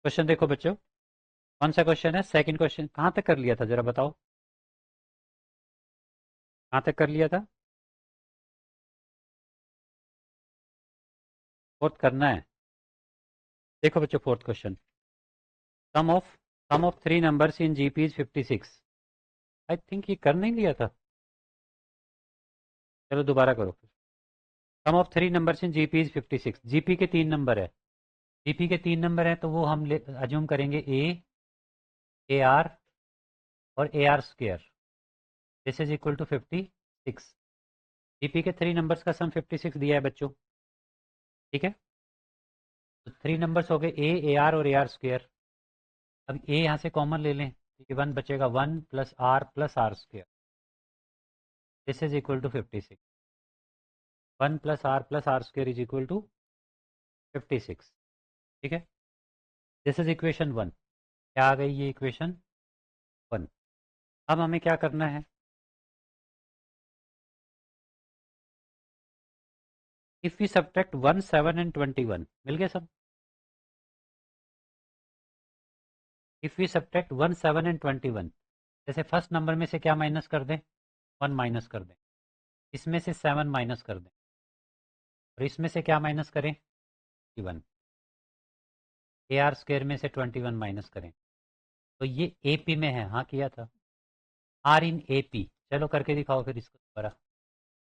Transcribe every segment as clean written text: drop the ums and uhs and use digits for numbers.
Question देखो बच्चों, कौन सा क्वेश्चन है? Second question. कहाँ तक कर लिया था जरा बताओ, कहाँ तक कर लिया था? फोर्थ करना है। देखो बच्चों, fourth question. Sum of three numbers in GP is 56। I think ये कर नहीं लिया था। चलो दोबारा करो। Sum of three numbers in GP is 56। GP के तीन नंबर है। जीपी के तीन नंबर है तो वो हम अज्यूम करेंगे ए आर और a r square. This is equal to 56। GP के थ्री नंबर्स का सम 56 दिया है बच्चों। ठीक है, तो थ्री नंबर्स हो गए ए आर और ए आर स्क्र। अब ए यहाँ से कॉमन ले लें, ये वन बचेगा, one plus r square. This is equal to 56। One plus r square is equal to 56। ठीक है, दिस इज इक्वेशन वन। क्या आ गई ये इक्वेशन वन। अब हमें क्या करना है? इफ वी सब्ट्रैक्ट 1 7 एंड 21, मिल गए सब। इफ वी सब्ट्रैक्ट 1 7 एंड 21, जैसे फर्स्ट नंबर में से क्या माइनस कर दें? 1 माइनस कर दें, इसमें से 7 माइनस कर दें, और इसमें से क्या माइनस करें? 21। ए आर स्क्वायर में से 21 माइनस करें, तो ये ए पी में है। हाँ किया था, आर इन ए पी। चलो करके दिखाओ फिर इसको दोबारा।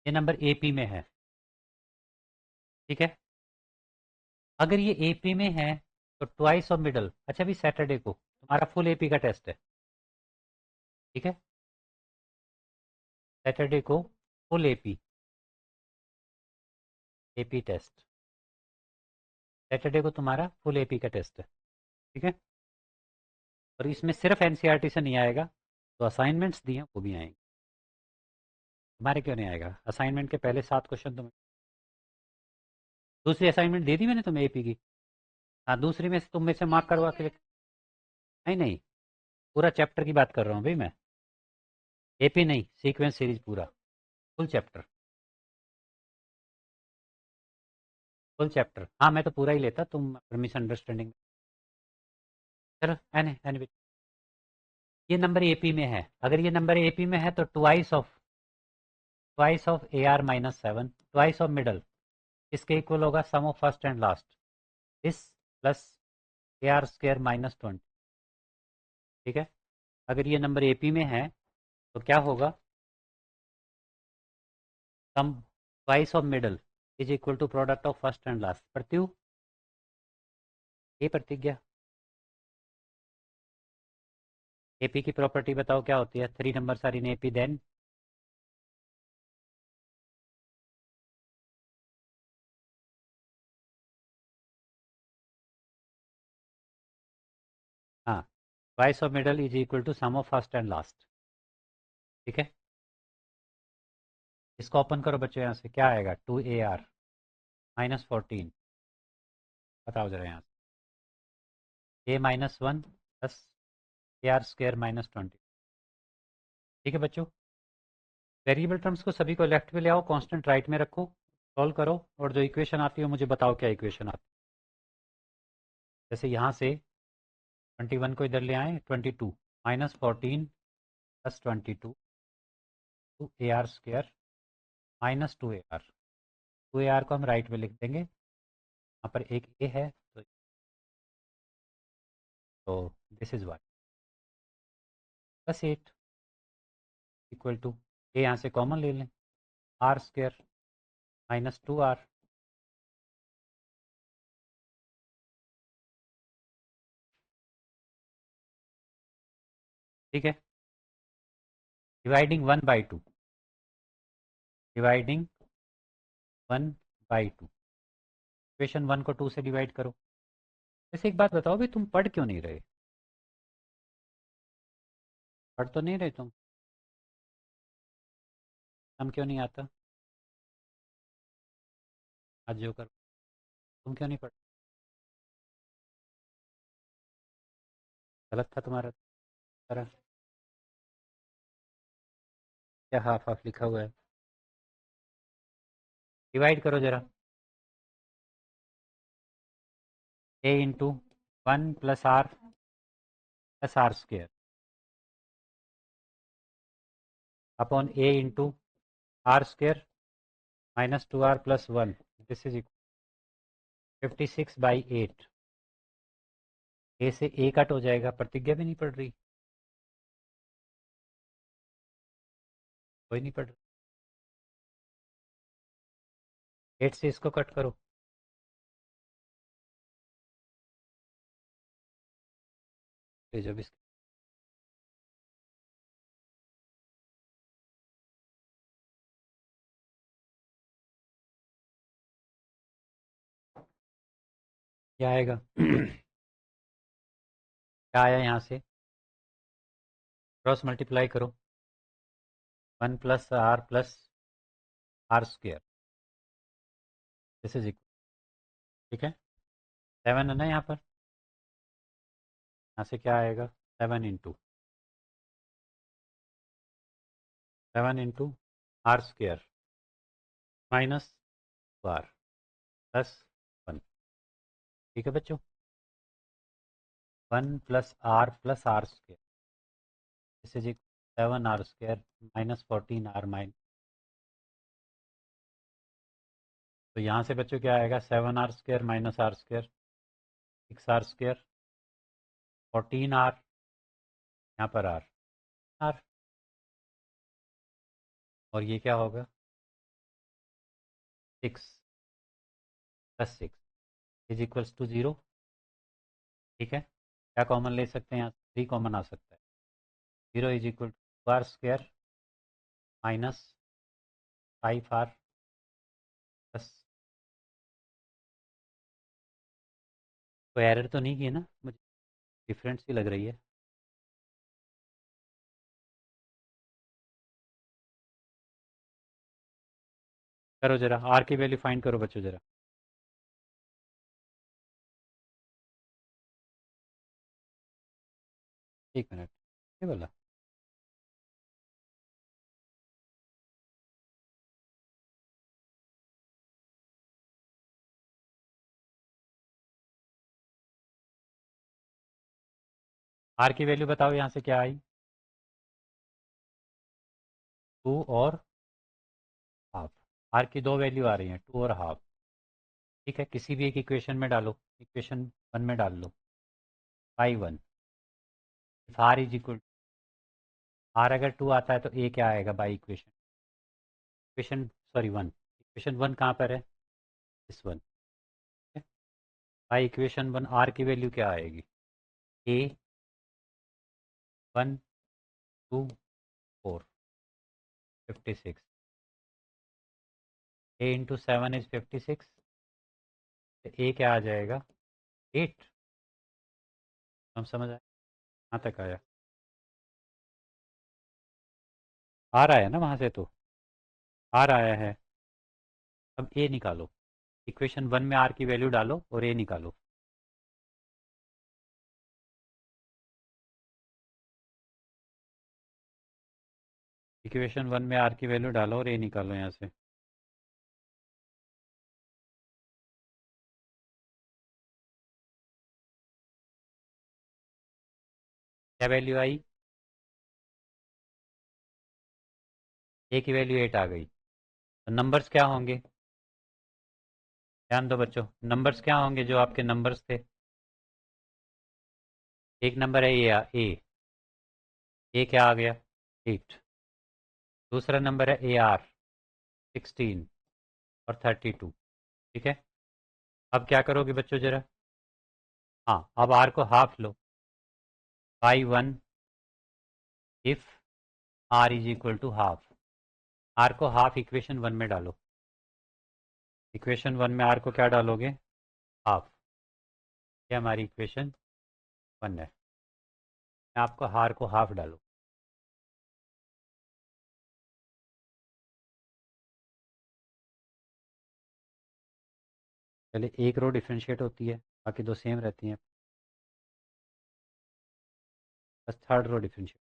ये नंबर ए पी में है। ठीक है, अगर ये ए पी में है तो ट्वाइस ऑफ मिडल। अच्छा, भी सैटरडे को तुम्हारा फुल ए पी का टेस्ट है। ठीक है, सैटरडे को full A P test. Saturday को तुम्हारा फुल ए पी का टेस्ट है। ठीक है, और इसमें सिर्फ एनसीईआरटी से नहीं आएगा, तो असाइनमेंट्स दिए हैं वो भी आएंगे। हमारे क्यों नहीं आएगा? असाइनमेंट के पहले 7 क्वेश्चन तुम्हें, दूसरी असाइनमेंट दे दी मैंने तुम्हें एपी की। हाँ, दूसरी में से तुम में से मार्क करवा के नहीं नहीं, पूरा चैप्टर की बात कर रहा हूँ भाई मैं। एपी नहीं, सीक्वेंस सीरीज पूरा, फुल चैप्टर। फुल चैप्टर, हाँ मैं तो पूरा ही लेता, तुम मिसअंडरस्टैंडिंग। चलो एनी एनी, ये नंबर एपी में है। अगर ये नंबर एपी में है तो twice of a r minus 7, twice of middle, इसके इक्वल होगा sum of first and last, this plus a r square minus 20। ठीक है, अगर ये नंबर एपी में है तो क्या होगा? Sum twice of middle is equal to product of first and last. प्रत्यु, ये प्रतिज्ञा। एपी की प्रॉपर्टी बताओ क्या होती है? Three numbers are in AP then. हाँ, twice of middle is equal to sum of first and last. ठीक है, इसको ओपन करो बच्चों, यहाँ से क्या आएगा? 2 AR माइनस 14। बताओ जरा यहाँ से, a minus 1 plus a r square minus 20। ठीक है बच्चों, वेरिएबल टर्म्स को सभी को लेफ्ट में ले आओ, कांस्टेंट राइट में रखो, सॉल्व करो, और जो इक्वेशन आती है मुझे बताओ क्या इक्वेशन आती है। जैसे यहाँ से 21 को इधर ले आए, 22 minus 14 plus 22, 2 AR square minus 2 AR। 2 AR को हम राइट में लिख देंगे, यहाँ पर एक ए है, तो this is y plus 8 equal to, a यहाँ से कॉमन ले लें, आर स्क्र माइनस 2R। ठीक है, डिवाइडिंग 1/2, डिवाइडिंग 1/2। इक्वेशन 1 को 2 से डिवाइड करो। वैसे एक बात बताओ भी, तुम पढ़ क्यों नहीं रहे? पढ़ तो नहीं रहे तुम? हम क्यों नहीं आता? आज जो कर, तुम क्यों नहीं पढ़? गलत था तुम्हारा तरह। क्या हाफ हाफ लिखा हुआ है? डिवाइड करो जरा, a into 1 plus are square upon a into are square minus 2r plus 1 this is 56/8। A से ए कट हो जाएगा, प्रतिज्ञा भी नहीं पड़ रही, कोई नहीं पड़ रही। 8 से इसको कट करो, जब इस क्या आएगा क्या आया यहाँ से, क्रॉस मल्टीप्लाई करो, 1 plus are square this is equal, ठीक है 7 है ना यहाँ पर, यहाँ से क्या आएगा 7 into are square minus 2r plus 1, ठीक है बच्चों, 1 plus are square this is equal 7r square minus 14r minus, तो यहाँ से बच्चों क्या आएगा 7r square minus R square 6r square 14r, यहाँ पर r और ये क्या होगा 6 प्लस 6 इज इक्वल्स टू 0, ठीक है, क्या कॉमन ले सकते हैं यहाँ 3 कॉमन आ सकता है, 0 is equal to R square minus 5r plus, कोई एरर तो नहीं की है ना, मुझे डिफरेंट सी लग रही है, करो जरा आर की वैल्यू फाइंड करो बच्चों जरा, एक मिनट ये बोला आर की वैल्यू बताओ यहाँ से क्या आई 2 और हाफ, आर की दो वैल्यू आ रही हैं 2 और हाफ, ठीक है किसी भी एक इक्वेशन में डालो, इक्वेशन 1 में डाल लो y1 if R is equal, R अगर 2 आता है तो ए क्या आएगा by equation, equation sorry 1, equation 1 कहाँ पर है इस 1, बाई इक्वेशन 1 आर की वैल्यू क्या आएगी ए 1 2 4 56, ए इंटू 7 इज 56, ए क्या आ जाएगा 8, हम समझ आए कहाँ तक आया, आ रहा है ना वहाँ से, तो आ रहा है, अब ए निकालो, इक्वेशन 1 में आर की वैल्यू डालो और ए निकालो, इक्वेशन 1 में आर की वैल्यू डालो और ए निकालो यहाँ से, क्या वैल्यू आई, ए की वैल्यू 8 आ गई, तो नंबर्स क्या होंगे, ध्यान दो बच्चों, नंबर्स क्या होंगे जो आपके नंबर्स थे, एक नंबर है ए क्या आ गया 8, दूसरा नंबर है ए आर 16 और 32, ठीक है, अब क्या करोगे बच्चों जरा, हाँ अब आर को हाफ लो, by 1 if R is equal to half, R को हाफ इक्वेशन 1 में डालो, इक्वेशन 1 में आर को क्या डालोगे हाफ, ये हमारी इक्वेशन 1 है, आपको हार को हाफ डालो, पहले एक रो डिफ्रेंशिएट होती है बाकी दो सेम रहती हैं, बस थर्ड रो डिफ्रेंशिएट,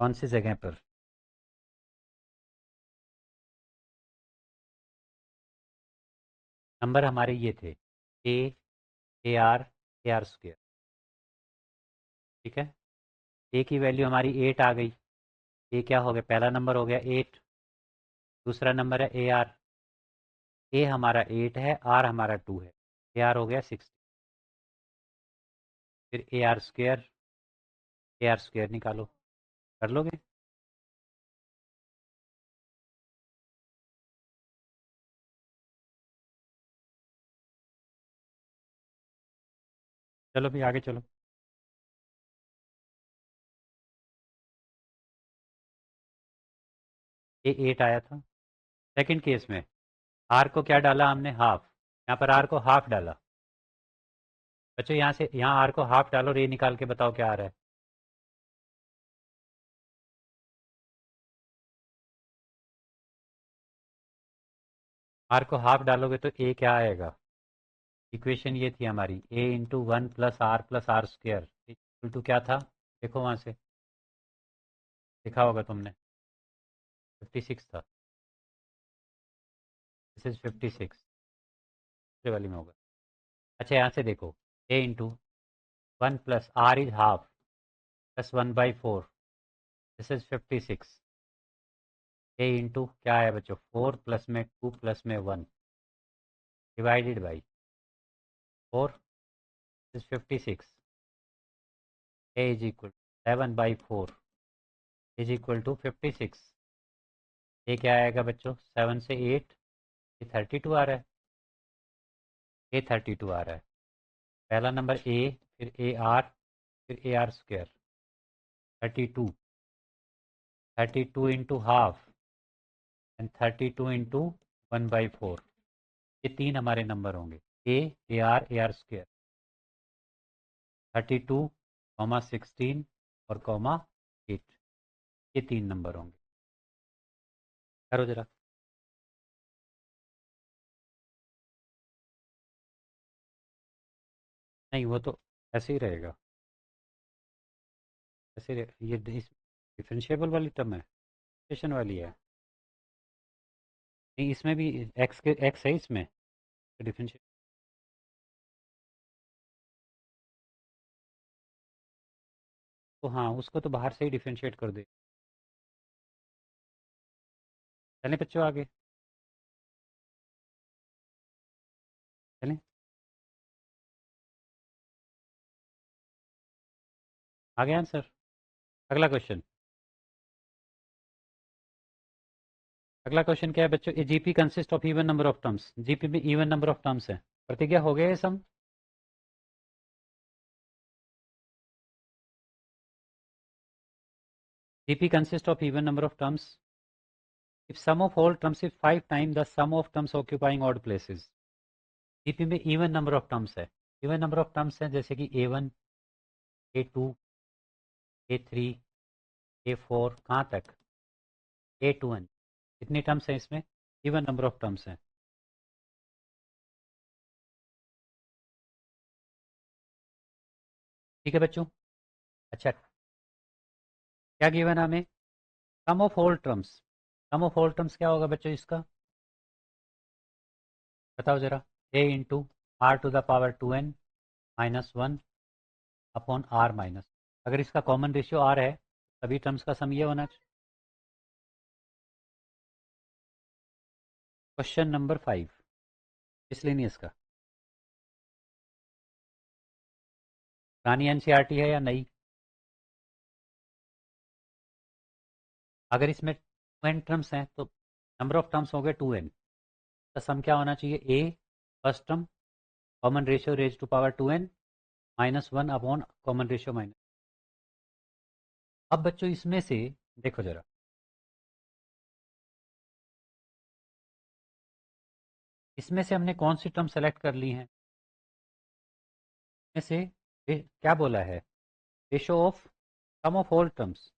कौन सी जगह पर, नंबर हमारे ये थे ए, ए आर स्क्वेयर। ठीक है, ए की वैल्यू हमारी 8 आ गई। ए क्या हो गया, पहला नंबर हो गया 8। दूसरा नंबर है ए हमारा 8 है, आर हमारा 2 है। ए आर हो गया 6। फिर ए आर स्क्वेयर निकालो। कर लोगे? चलो भी आगे चलो। ए 8 आया था। सेकंड केस में आर को क्या डाला हमने, हाफ। यहाँ पर आर को हाफ डाला। बच्चों यहाँ से यहाँ आर को हाफ डालो और ये निकाल के बताओ क्या आ रहा है। आर को हाफ डालोगे तो ए क्या आएगा। इक्वेशन ये थी हमारी, a into 1 plus are square two क्या था, देखो वहाँ से लिखा होगा तुमने, 56 था। दिस इज 56 वाली में होगा। अच्छा यहाँ से देखो, a into 1 plus r is half plus 1/4, this is 56। A into क्या है बच्चों, 4 प्लस में 2 प्लस में 1 divided by 4 is 56। A is equal 7/4 is equal to 56। ये क्या आएगा बच्चों, 7 से 8, ये 32 आ रहा है। ये 32 आ रहा है। पहला नंबर ए, फिर ए आर, फिर A R square. 32, 32 into half and 32 into 1/4। ये तीन हमारे नंबर होंगे, ए आर स्क्वायर। 32, 16 और 8। ये तीन नंबर होंगे। करो जरा। नहीं वो तो ऐसे ही रहेगा, ये डिफरेंशिएबल वाली टर्म है, डिफरेंशिएशन वाली है। नहीं इसमें भी एक्स है इसमें, तो डिफरेंशिएट। तो हाँ उसको तो बाहर से ही डिफरेंशिएट कर दे। चलें बच्चों आगे, चलें आगे आंसर। अगला क्वेश्चन, अगला क्वेश्चन क्या है बच्चों, a GP consist of even number of terms. GP में इवन नंबर ऑफ टर्म्स है। प्रतिज्ञा हो गया ये sum. GP consist of even number of terms if sum of all terms is 5 times the sum of terms occupying odd places। GP में even number of terms है। Even number of terms है जैसे कि A1, A2, A3, A4, कहाँ तक A2n। कितनी terms हैं इसमें, इवन नंबर ऑफ टर्म्स हैं। ठीक है बच्चों। अच्छा क्या गिवन हमें, sum of whole terms. Sum of whole terms क्या होगा बच्चों इसका, बताओ जरा। A into are to the power 2n minus 1 upon are minus, अगर इसका कॉमन रेशियो आर है सभी टर्म्स का सम ये होना चाहिए। क्वेश्चन नंबर 5 इसलिए नहीं इसका, पुरानी एनसीईआरटी है या नहीं। अगर इसमें 2n टर्म्स हैं तो नंबर ऑफ टर्म्स हो गए 2n, का सम क्या होना चाहिए, a first term common ratio raise to power 2n minus 1 upon common ratio minus. अब बच्चों इसमें से देखो जरा, इसमें से हमने कौन सी टर्म सेलेक्ट कर ली है, इसमें से क्या बोला है, ratio of sum of all terms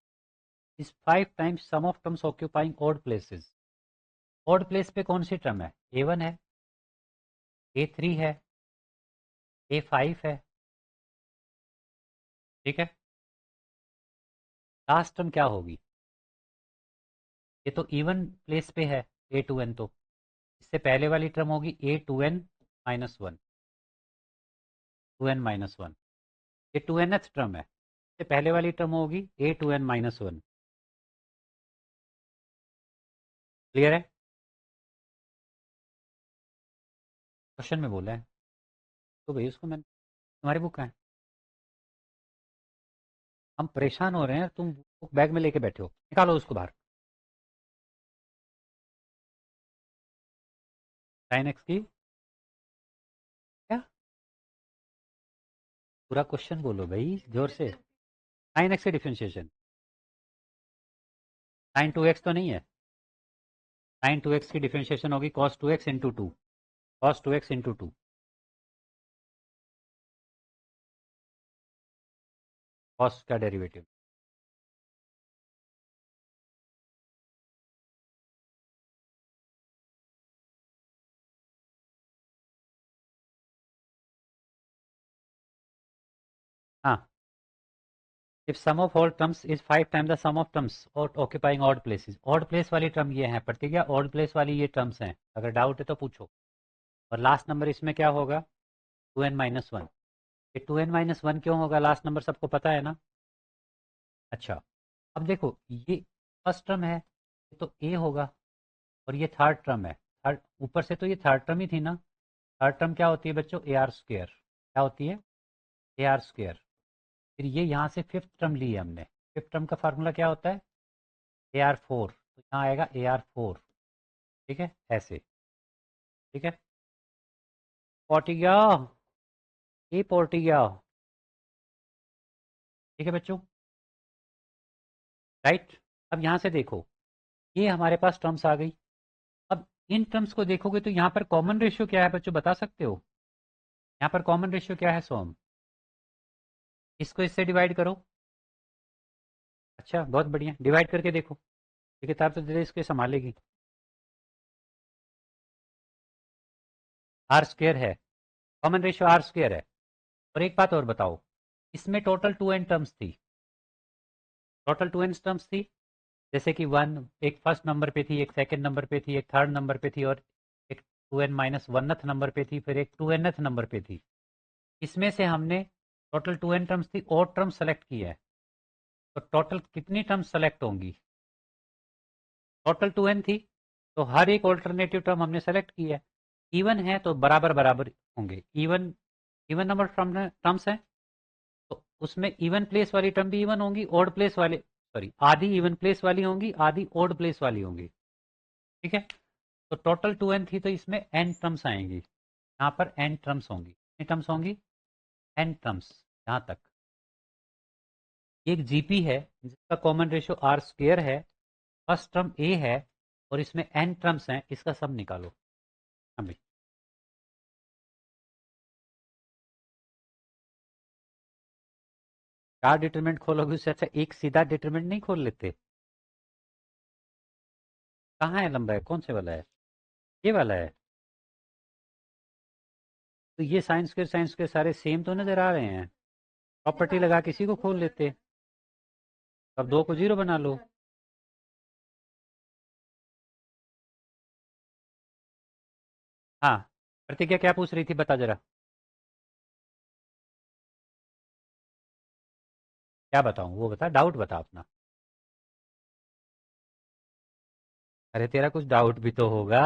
is 5 times sum of terms occupying odd places. Odd place पे कौन सी टर्म है, A1 है, A3 है, A5 है। ठीक है, लास्ट टर्म क्या होगी, ये तो इवन प्लेस पे है A2n तो, इससे पहले वाली टर्म होगी a two N minus one, two N minus one, ये टू एन एथ टर्म है। इससे पहले वाली टर्म होगी a two N minus one. Clear है? क्वेश्चन में बोला है तो भाई उसको मैंने, तुम्हारी बुक कहाँ है? हम परेशान हो रहे हैं, तुम बुक बैग में लेके बैठे हो, निकालो उसको बाहर। साइन एक्स की क्या? पूरा क्वेश्चन बोलो भाई जोर से। साइन एक्स की डिफरेंशिएशन, साइन टू एक्स तो नहीं है। साइन टू एक्स की डिफरेंशिएशन होगी cos two x into two, cos two x into two, cos का डेरिवेटिव। हाँ, if sum of all terms is 5 times the sum of terms or occupying odd places, odd place वाली term ये है प्रतिज्ञा, odd place वाली ये terms हैं, अगर डाउट है तो पूछो। और लास्ट नंबर इसमें क्या होगा? Two N minus one. ये टू एन माइनस वन क्यों होगा लास्ट नंबर, सबको पता है ना? अच्छा, अब देखो ये फर्स्ट टर्म है तो ए होगा, और ये थर्ड टर्म है, थर्ड ऊपर से तो ये थर्ड टर्म ही थी ना। थर्ड टर्म क्या होती है बच्चों? A r square. क्या होती है? ए आर स्क्वेयर। फिर ये यहाँ से फिफ्थ टर्म ली है हमने, फिफ्थ टर्म का फार्मूला क्या होता है? ए आर फोर, तो यहाँ आएगा ए आर फोर। ठीक है, ऐसे। ठीक है, पोर्टिया, ए पोर्टिया। ठीक है बच्चों, राइट। अब यहाँ से देखो, ये हमारे पास टर्म्स आ गई। अब इन टर्म्स को देखोगे तो यहाँ पर कॉमन रेशियो क्या है बच्चों, बता सकते हो? यहाँ पर कॉमन रेशियो क्या है सोम? इसको इससे डिवाइड करो। अच्छा, बहुत बढ़िया, डिवाइड करके देखो। ये किताब तो दे इसके संभालेगी। आर स्क्वेयर है, कॉमन रेशियो आर स्क्वेयर है। और एक बात और बताओ, इसमें टोटल टू एन टर्म्स थी, टोटल टू एन टर्म्स थी। जैसे कि वन एक फर्स्ट नंबर पे थी, एक सेकंड नंबर पे थी, एक थर्ड नंबर पे थी, और एक two N minus oneth number पे थी, फिर एक टू एनथ नंबर पे थी। इसमें से हमने टोटल टू एन टर्म्स थी, और टर्म सेलेक्ट की है। तो टोटल कितनी टर्म्स सेलेक्ट होंगी? टोटल टू एन थी, तो हर एक ऑल्टरनेटिव टर्म हमने सेलेक्ट की है। इवन है तो बराबर बराबर होंगे, इवन इवन नंबर टर्म्स हैं तो उसमें इवन प्लेस वाली टर्म भी इवन होंगी, ओड प्लेस वाले, सॉरी, आधी इवन प्लेस वाली होंगी, आधी ओड प्लेस वाली होंगी। ठीक है, तो टोटल टू एन थी तो इसमें एन टर्म्स आएंगी, यहाँ पर एन टर्म्स होंगी। कितनी टर्म्स होंगी? N terms. यहाँ तक एक जीपी है जिसका कॉमन रेशियो आर स्क्वेयर है, फर्स्ट टर्म ए है, और इसमें एन टर्म्स हैं, इसका सब निकालो हमें। चार डिटरमिनेंट खोलोगे उससे अच्छा एक सीधा डिटरमिनेंट नहीं खोल लेते? कहाँ है लंबा है, कौन से वाला है? ये वाला है। तो ये साइंस के सारे सेम तो नजर आ रहे हैं, प्रॉपर्टी लगा किसी को खोल लेते। अब दो को जीरो बना लो। हाँ, प्रतिज्ञा क्या पूछ रही थी, बता जरा। क्या बताऊं, वो बता, डाउट बता अपना। अरे तेरा कुछ डाउट भी तो होगा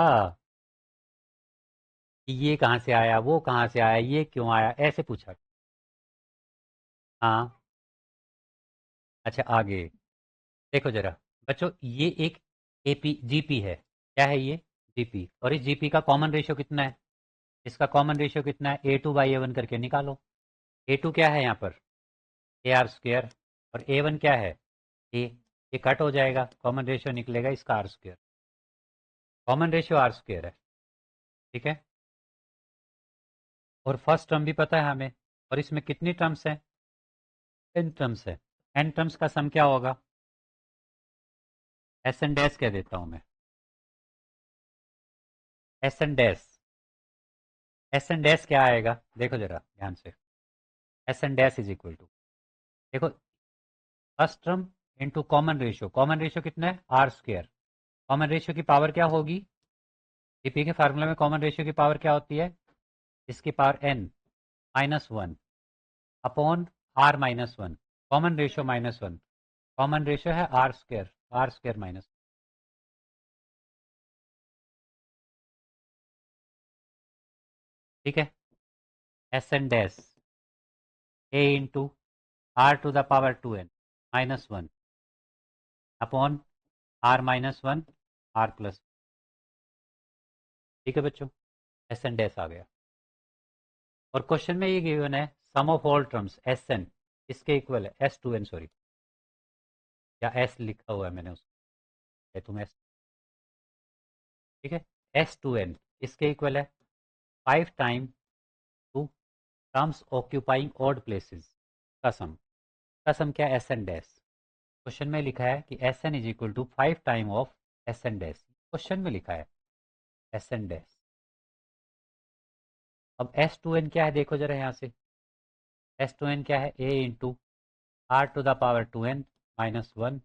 कि ये कहाँ से आया, वो कहाँ से आया, ये क्यों आया, ऐसे पूछा। हाँ, अच्छा आगे देखो जरा बच्चों, ये एक एपी जीपी है। क्या है ये? जीपी। और इस जीपी का कॉमन रेशियो कितना है? इसका कॉमन रेशियो कितना है? A two by a one करके निकालो। ए टू क्या है यहाँ पर? ए आर स्क्वेयर। और ए वन क्या है? ए। ये कट हो जाएगा, कॉमन रेशियो निकलेगा इसका R square. Common ratio R square है। ठीक है, और फर्स्ट टर्म भी पता है हमें। और इसमें कितनी टर्म्स हैं? एन टर्म्स है। एन टर्म्स का सम क्या होगा? एस एन डैश कह देता हूं मैं, s N dash. S N dash क्या आएगा देखो जरा ध्यान से। S N dash is equal to, देखो, first term into common ratio, common ratio कितना है? R square. कॉमन रेशियो की पावर क्या होगी? जीपी के फार्मूला में कॉमन रेशियो की पावर क्या होती है? इसकी power n -1 upon r -1, common ratio -1, common ratio है आर स्क्वायर माइनस, ठीक है। S N dash A into are to the power 2n -1 upon r-1 r+, ठीक है बच्चों, एस एन डैश आ गया। और क्वेश्चन में ये गिवन है sum of all terms s n, इसके इक्वल है S2n, सॉरी, या एस लिखा हुआ है मैंने उसको, तुम एस, ठीक है। S2n इसके इक्वल है 5 time to terms occupying odd places का सम क्या है? S N dash. क्वेश्चन में लिखा है कि S N is equal to 5 time of S N dash, question में लिखा है एस एन डैश। अब S2n क्या है देखो जरा यहाँ से, S2n क्या है? a into are to the power 2n -1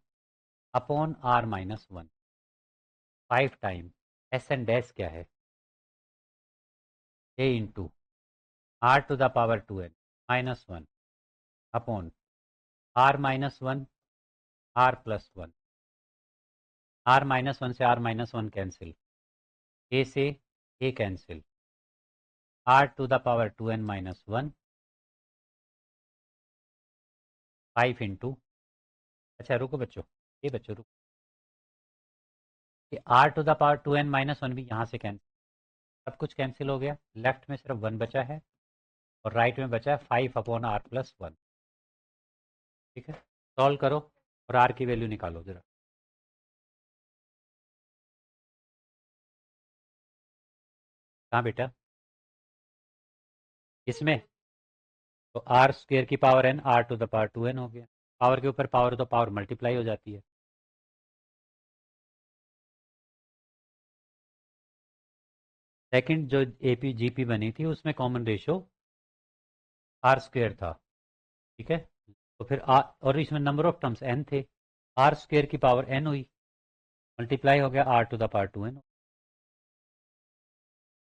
upon r-1, 5 time S N dash क्या है? a into are to the power 2n -1 upon r-1 r+1, r-1 से r-1 कैंसिल, a से a cancel, r to the power 2n -1 5 into, अच्छा रुको बच्चों, ये बच्चों रुको, ये r to the power 2n -1 भी यहाँ से कैंसिल, सब कुछ कैंसिल हो गया, लेफ्ट में सिर्फ 1 बचा है और राइट में बचा है 5 अपॉन r+1, ठीक है। सॉल्व करो और r की वैल्यू निकालो जरा, कहाँ बेटा? इसमें तो आर स्क्वेयर की power n, r to the power 2n हो गया, पावर के ऊपर पावर तो पावर मल्टीप्लाई हो जाती है। सेकंड जो एपी जीपी बनी थी उसमें कॉमन रेशियो आर स्क्वेयर था, ठीक है। तो फिर आर, और इसमें नंबर ऑफ टर्म्स n थे, आर स्क्वेयर की पावर n हुई, मल्टीप्लाई हो गया R to the power 2n,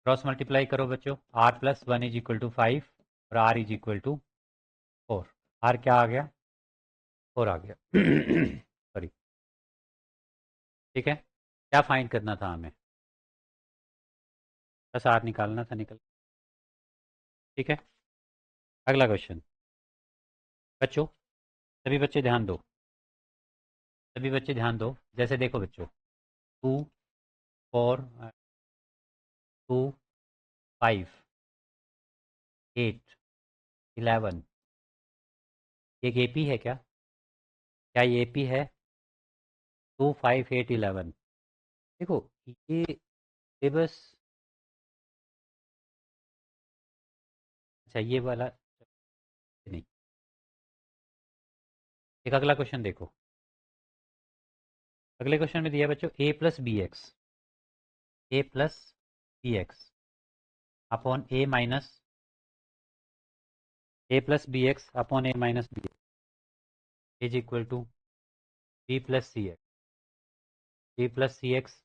cross multiply करो बच्चों, r+1 इज इक्वल टू 5 और r is equal to 4, r क्या आ गया? 4 आ गया सॉरी, ठीक है। क्या फाइंड करना था हमें? बस r निकालना था, निकल, ठीक है। अगला क्वेश्चन बच्चों, सभी बच्चे ध्यान दो, सभी बच्चे ध्यान दो, जैसे देखो बच्चों, 2 4 2 5 8 11, ये एपी है क्या? क्या ये एपी है? 2 5 8 11, देखो ये बस, अच्छा ये वाला नहीं, एक अगला क्वेश्चन देखो, अगले क्वेश्चन में दिया है बच्चों a plus b x upon a plus b x upon a minus b is equal to b plus c x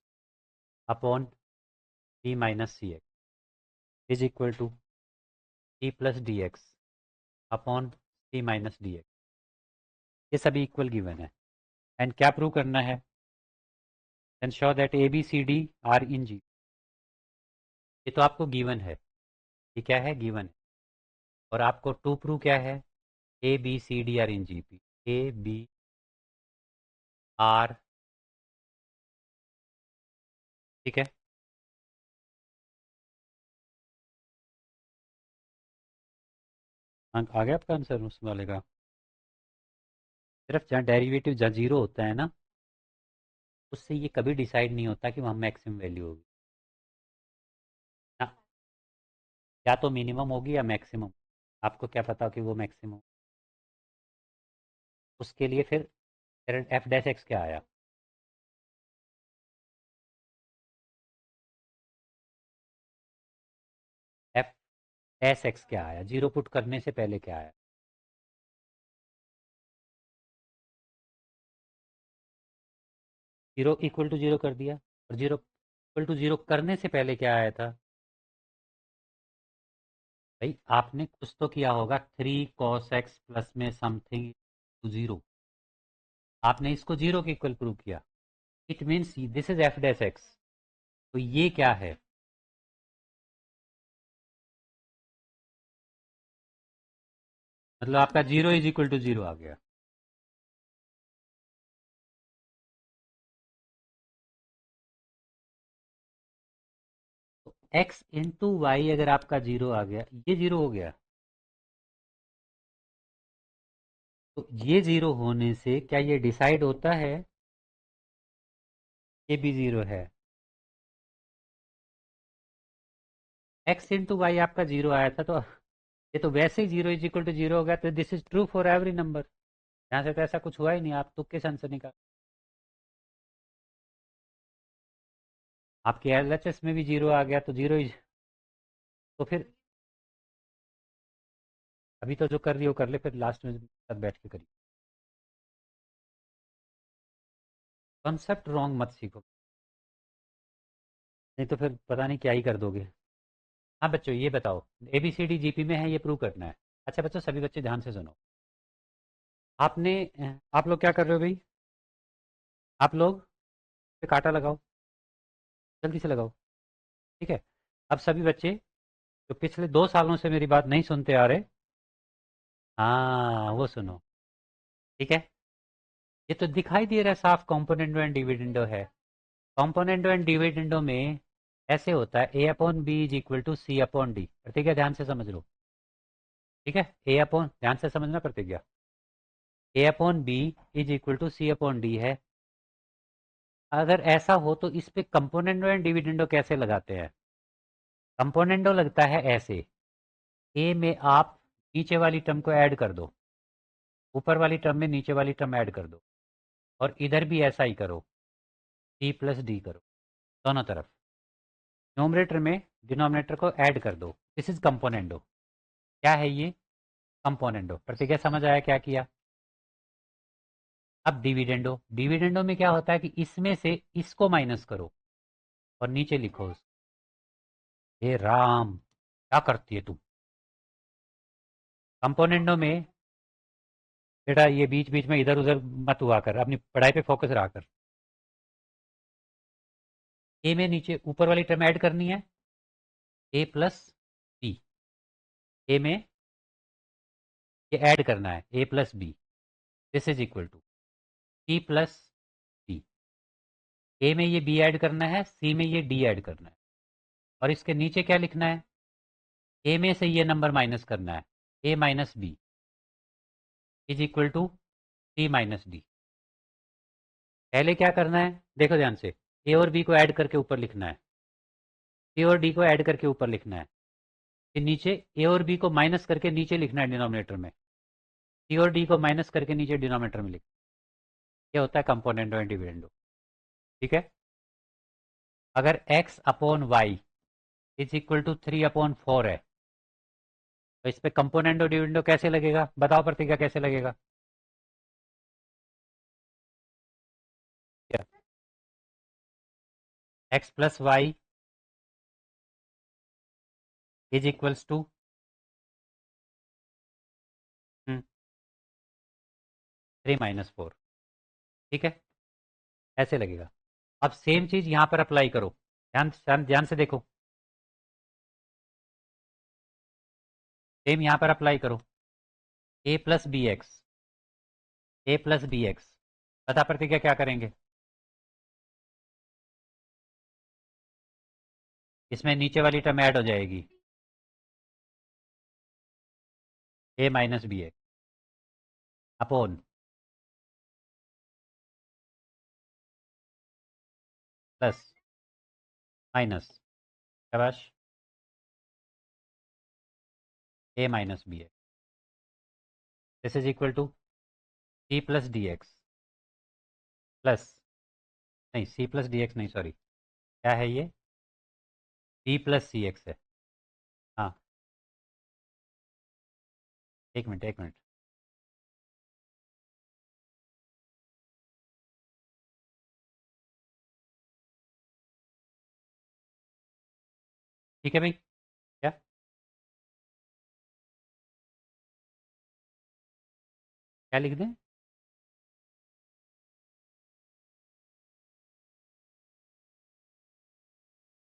upon b minus c x is equal to c plus d x upon c minus d x, ये सभी equal given है। And क्या prove करना है? Ensure that a B C D are in G, ये तो आपको given है, ये क्या है? गिवन है। और आपको टू प्रूव क्या है? A B C D are in G P, A B are, ठीक है। आ गया आपका आंसर उस वाले का? सिर्फ जहाँ डेरिवेटिव जहाँ जीरो होता है ना, उससे ये कभी डिसाइड नहीं होता कि वहाँ मैक्सिमम वैल्यू होगी ना, या तो मिनिमम होगी या मैक्सिमम, आपको क्या पता कि वो मैक्सिमम, उसके लिए फिर एफ डैश एक्स क्या आया? एफ एस एक्स क्या आया? जीरो पुट करने से पहले क्या आया? जीरो इक्वल टू जीरो कर दिया, और जीरो इक्वल टू जीरो करने से पहले क्या आया था? भाई आपने कुछ तो किया होगा, 3 cos x प्लस में समथिंग टू जीरो। आपने इसको जीरो के इक्वल प्रूव किया। It means this is f dash x. तो ये क्या है? मतलब आपका zero is equal to zero आ गया। तो एक्स इंटू वाई अगर आपका जीरो आ गया, ये जीरो हो गया। तो ये जीरो होने से क्या ये डिसाइड होता है? ये भी जीरो है। एक्स इंटू वाई आपका जीरो आया था, तो ये तो वैसे ही zero is equal to zero हो गया। तो this is true for every number. यहाँ से तो ऐसा कुछ हुआ ही नहीं, आप तुक्के से आंसर निकाल। आपके एलएचएस में भी जीरो आ गया, तो जीरो इज। तो फिर अभी तो जो कर रही हो कर ले, फिर लास्ट में साथ बैठ के करिए। कॉन्सेप्ट रॉन्ग मत सीखो, नहीं तो फिर पता नहीं क्या ही कर दोगे। हाँ बच्चों ये बताओ, एबीसीडी जीपी में है, ये प्रूव करना है। अच्छा बच्चों, सभी बच्चे ध्यान से सुनो। आपने आप लोग क्या कर रहे हो भाई? आप लोग पे कांटा लगाओ, जल्दी से लगाओ। ठीक है। अब सभी बच्चे जो पिछले 2 सालों से मेरी बात नहीं सुनते आ रहे, हाँ वो सुनो। ठीक है। ये तो दिखाई दे रहा है साफ, कॉम्पोनेंटो एंड डिविडेंडो है। कॉम्पोनेंटो एंड डिविडेंडो में ऐसे होता है, a upon B is equal to C upon d. Pratigya ध्यान से समझ लो। ठीक है, ए अपॉन, ध्यान से समझना Pratigya. A upon B is equal to C upon d है। अगर ऐसा हो तो इस पे कंपोनेंडो एंड डिविडेंडो कैसे लगाते हैं? कंपोनेंडो लगता है ऐसे, ए में आप नीचे वाली टर्म को ऐड कर दो, ऊपर वाली टर्म में नीचे वाली टर्म ऐड कर दो, और इधर भी ऐसा ही करो, सी प्लस डी करो दोनों तरफ। न्यूमरेटर में डिनोमिनेटर को ऐड कर दो। This is componendo. क्या है ये? कंपोनेंडो। प्रतिज्ञा समझ आया क्या किया? अब डिविडेंडो, डिविडेंडो में क्या होता है कि इसमें से इसको माइनस करो और नीचे लिखो हे राम, क्या करती है तू? कंपोनेंडो में बेटा ये बीच बीच में इधर उधर मत हुआ कर, अपनी पढ़ाई पे फोकस रहा कर। ए में नीचे ऊपर वाली टर्म ऐड करनी है, ए प्लस बी। ए में ये ऐड करना है, a plus b. This is equal to c plus d. A में ये बी ऐड करना है, सी में ये डी ऐड करना है, और इसके नीचे क्या लिखना है? ए में से ये नंबर माइनस करना है, a minus b is equal to c minus d. पहले क्या करना है देखो ध्यान से, ए और बी को ऐड करके ऊपर लिखना है, सी और डी को ऐड करके ऊपर लिखना है, फिर नीचे ए और बी को माइनस करके नीचे लिखना है डिनोमिनेटर में, सी और डी को माइनस करके नीचे डिनोमिनेटर में लिख। ये होता है कंपोनेंडो एंड डिविडेंडो। ठीक है। अगर x upon Y is equal to 3/4 है, तो इस पे कंपोनेंडो डिविडेंडो कैसे लगेगा? बताओ प्रतिज्ञा, कैसे लगेगा? X plus Y is equals to 3 - 4। ठीक है, ऐसे लगेगा। अब सेम चीज यहां पर अप्लाई करो, ध्यान ध्यान ध्यान से देखो। सेम यहां पर अप्लाई करो, ए प्लस बी एक्स, ए प्लस बी एक्स। बता प्रतिज्ञा क्या करेंगे? इसमें नीचे वाली टर्म ऐड हो जाएगी, a minus b x upon plus minus, शाबाश, a minus b x. This is equal to c plus d x plus, नहीं सी प्लस डी एक्स नहीं, सॉरी, क्या है ये? बी प्लस सी एक्स है। हाँ, एक मिनट एक मिनट। ठीक है भाई, क्या क्या लिख दें?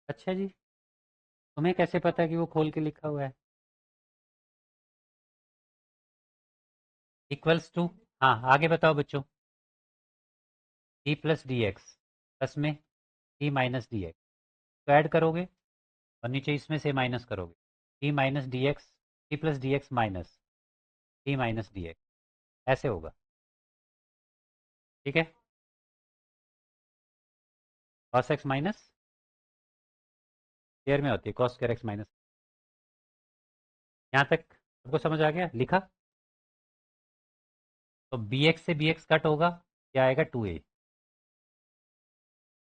अच्छा जी, तुम्हें कैसे पता कि वो खोल के लिखा हुआ है? इक्वल्स टू, हाँ आगे बताओ बच्चों। D plus d x plus में डी माइनस डी एक्स, तो ऐड करोगे और नीचे इसमें से माइनस करोगे। D minus d x, D plus d x minus D minus d x, ऐसे होगा। ठीक है, कॉस एक्स माइनस स्क्वायर में होती है कॉस स्क्वायर एक्स माइनस। यहाँ तक सबको समझ आ गया लिखा? तो बी एक्स से बी एक्स कट होगा, क्या आएगा 2a।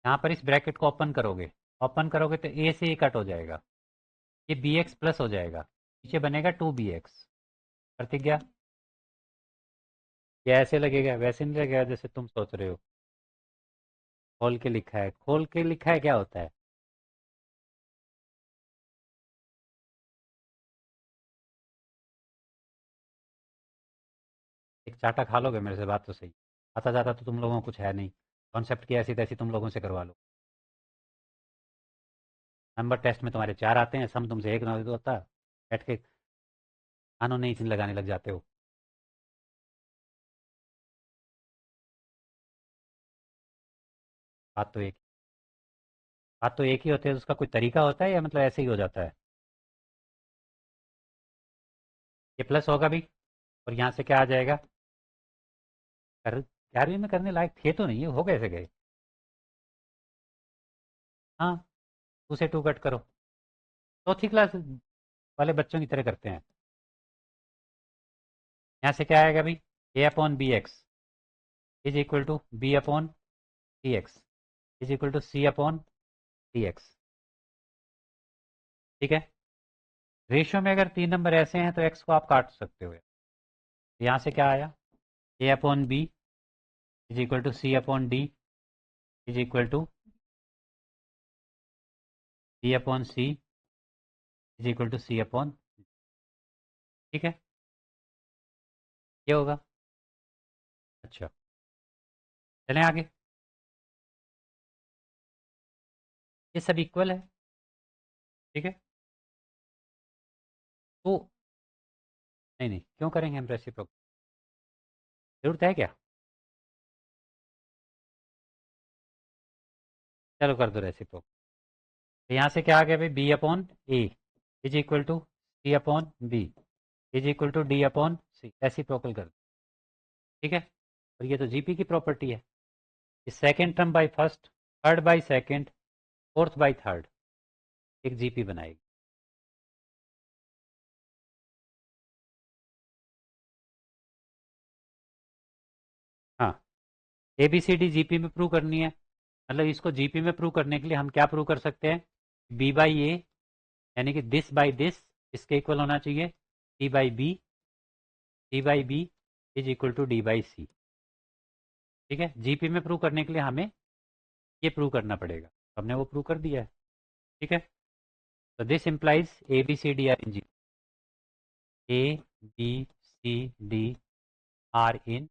यहाँ पर इस ब्रैकेट को ओपन करोगे, ओपन करोगे तो ए से ए कट हो जाएगा, ये बी एक्स प्लस हो जाएगा, नीचे बनेगा 2bx। प्रतिज्ञा, ये ऐसे लगेगा, वैसे नहीं लगेगा जैसे तुम सोच रहे हो। खोल के लिखा है, खोल के लिखा है क्या होता है? एक चाटा खा लोगे मेरे से, बात तो सही। आता जाता तो तुम लोगों को कुछ है नहीं, कॉन्सेप्ट की ऐसी तैसी तुम लोगों से करवा लो। नंबर टेस्ट में तुम्हारे 4 आते हैं, सम तुमसे एक नहीं होता, बैठ के कानों नहीं लगाने लग जाते हो। बात तो एक बात तो एक ही होती है, उसका कोई तरीका होता है या मतलब ऐसे ही हो जाता है? ये प्लस होगा भी, और यहाँ से क्या आ जाएगा? कर 11वीं में करने लायक थे तो नहीं, ये हो कैसे गए? हाँ, 2 से 2 कट करो, चौथी क्लास वाले बच्चों की तरह करते हैं। यहाँ से क्या आएगा भाई? A upon b x is equal to b upon d x is equal to C upon d x. ठीक है, रेशियो में अगर 3 नंबर ऐसे हैं तो एक्स को आप काट सकते हो। यहाँ से क्या आया? A upon B is equal to C upon d is equal to b upon c is equal to C upon. ठीक है, ये होगा। अच्छा, चलें आगे। ये सब इक्वल है। ठीक है, तो नहीं नहीं, क्यों करेंगे हम रेसिप्रोकल? जरूरत है क्या? चलो कर दो रेसिप्रोकल। तो यहाँ से क्या आ गया भाई? B upon A is equal to C upon B is equal to D upon C, reciprocal कर दो। ठीक है, और ये तो जीपी की प्रॉपर्टी है। Second term by first, third by second, fourth by third, एक जीपी बनाएगी। हाँ, A B C D GP में प्रूव करनी है, मतलब इसको जीपी में प्रूव करने के लिए हम क्या प्रूव कर सकते हैं? बी बाई ए, यानी कि दिस बाई दिस, इसके इक्वल होना चाहिए। D by b, d by b is equal to d by c. ठीक है, जीपी में प्रूव करने के लिए हमें ये प्रूव करना पड़ेगा, हमने वो प्रूव कर दिया है। ठीक है, तो this implies A B C D are in G, A B C D are in.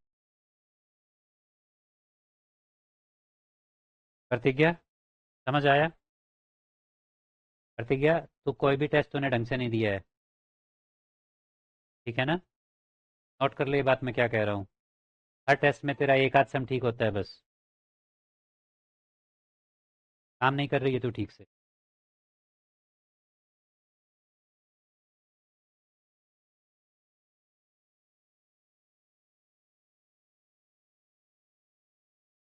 Pratigya, समझ आया? प्रतिज्ञा, तू कोई भी टेस्ट तूने ढंग से नहीं दिया है, ठीक है ना? नोट कर ले ये बात मैं क्या कह रहा हूँ। हर टेस्ट में तेरा एक आध सम ठीक होता है बस, काम नहीं कर रही है तू ठीक से।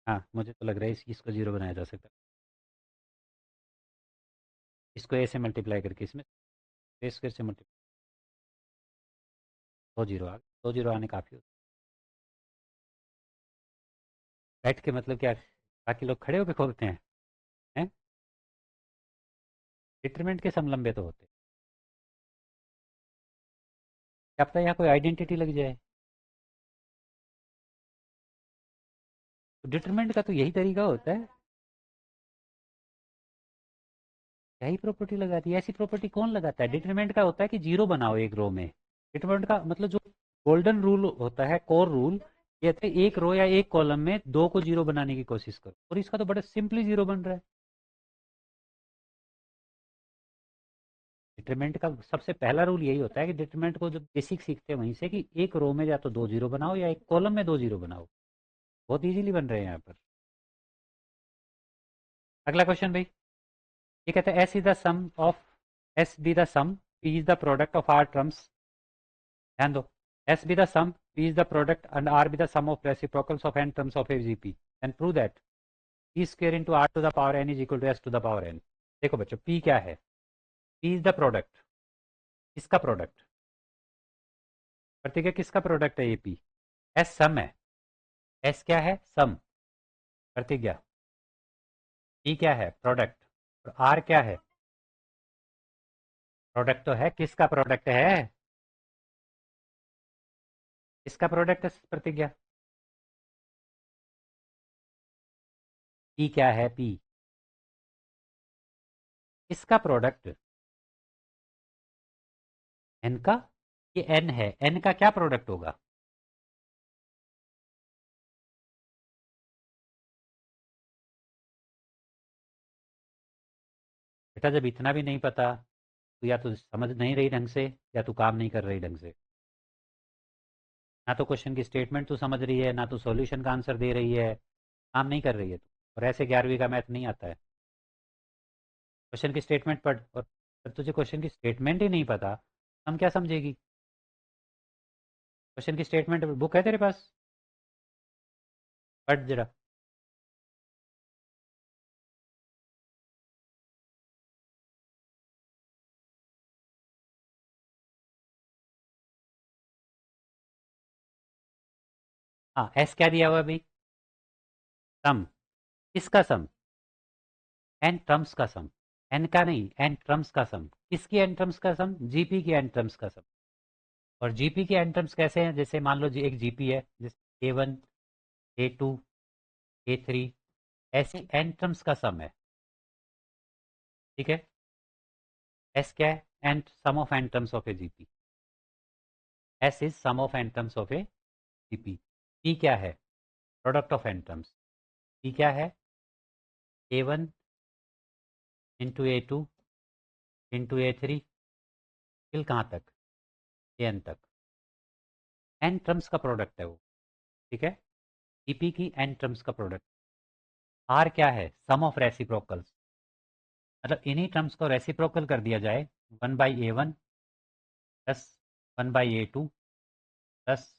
हाँ, मुझे तो लग रहा है इसको जीरो बनाया जा सकता है। इसको ए से मल्टीप्लाई करके इसमें ए स्क्वायर से मल्टीप्लाई, 2 जीरो आ गए, 2 जीरो आने काफ़ी होता है। बैठ के मतलब क्या, बाकी लोग खड़े होकर खोलते हैं? हैं? डिटरमिनेंट के सम लंबे तो होते हैं। क्या पता यहाँ कोई आइडेंटिटी लग जाए। तो डिटरमिनेंट का तो यही तरीका होता है। क्या ही प्रॉपर्टी लगा दी? ऐसी प्रॉपर्टी कौन लगाता है? डिटरमिनेंट का होता है कि जीरो बनाओ एक रो में। डिटरमिनेंट का मतलब जो गोल्डन रूल होता है, कोर रूल, कहते हैं एक रो या एक कॉलम में दो को जीरो बनाने की कोशिश करो, और इसका तो बड़ा सिंपली जीरो बन रहा है। डिटरमिनेंट का सबसे पहला रूल यही होता है कि डिटरमिनेंट को जब बेसिक सीखते हैं वहीं से, कि एक रो में या तो दो जीरो बनाओ या एक कॉलम में दो जीरो बनाओ। बहुत इजीली बन रहे हैं यहाँ पर। अगला क्वेश्चन भाई, ये कहता है S is the sum of, S be the sum, P is the product of R terms. ध्यान दो, S be the sum, P is the product and R be the sum of reciprocals of N terms of a GP, and prove that P square into are to the power N is equal to S to the power N. देखो बच्चों, P क्या है? P is the product, किसका product? प्रतीक है, किसका product है ये P? S सम है। एस क्या है? सम। प्रतिज्ञा। पी क्या है? प्रोडक्ट। और आर क्या है? प्रोडक्ट तो है, किसका प्रोडक्ट है? किसका प्रोडक्ट है प्रतिज्ञा? पी क्या है? पी किसका प्रोडक्ट? एन का? ये एन है, एन का क्या प्रोडक्ट होगा? बेटा जब इतना भी नहीं पता तो या तो समझ नहीं रही ढंग से, या तू काम नहीं कर रही ढंग से। ना तो क्वेश्चन की स्टेटमेंट तू समझ रही है, ना तो सॉल्यूशन का आंसर दे रही है। काम नहीं कर रही है तू। और ऐसे 11वीं का मैथ नहीं आता है। क्वेश्चन की स्टेटमेंट पढ़, और जब तुझे क्वेश्चन की स्टेटमेंट ही नहीं पता, हम क्या समझेगी? क्वेश्चन की स्टेटमेंट बुक है तेरे पास? पढ़ जरा। हाँ, एस क्या दिया हुआ है भाई? सम। किसका सम? एन टर्म्स का सम। एन का नहीं, एन टर्म्स का सम। किसकी एन टर्म्स का सम? जीपी की एन टर्म्स का सम। और जीपी की एन टर्म्स कैसे हैं? जैसे मान लो जी एक जीपी है, जैसे A1, A2, A3, ऐसे एन टर्म्स का सम है। ठीक है। एस क्या है? N sum of N terms of a GP. S is sum of N terms of a GP. P क्या है? Product of N terms. P क्या है? A1 into A2 into A3, till कहाँ तक? एन तक। N terms का product है वो। ठीक है। जीपी की एन टर्म्स का प्रोडक्ट। आर क्या है? Sum of reciprocals. मतलब इन्हीं टर्म्स को रेसिप्रोकल कर दिया जाए, 1/A1 plus 1/A2 plus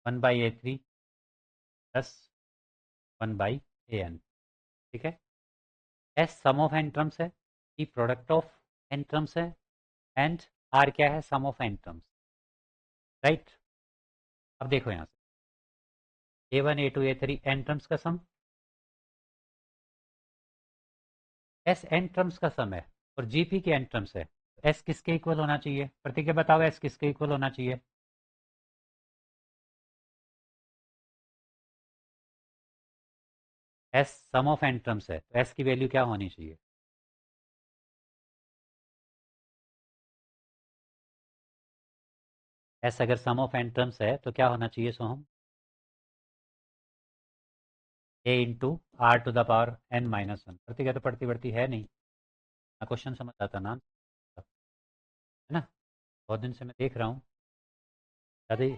1/A3 plus 1/AN। ठीक है। S sum of N terms है, E product of N terms है, एंड आर क्या है? Sum of N terms. Right. अब देखो यहाँ से, A1 A2 A3 N terms का सम, एस एन टर्म्स का सम है, और जीपी के एन टर्म्स है। एस किसके इक्वल होना चाहिए? प्रतिज्ञा बताओ, एस किसके इक्वल होना चाहिए? S sum of N terms है, तो एस की वैल्यू क्या होनी चाहिए? एस अगर सम ऑफ एन टर्म्स है तो क्या होना चाहिए Soham? A into are to the power n-1। Pratigya तो पढ़ती बढ़ती है नहीं ना, क्वेश्चन समझ आता ना, है ना? बहुत दिन से मैं देख रहा हूँ। ज़्यादा ही।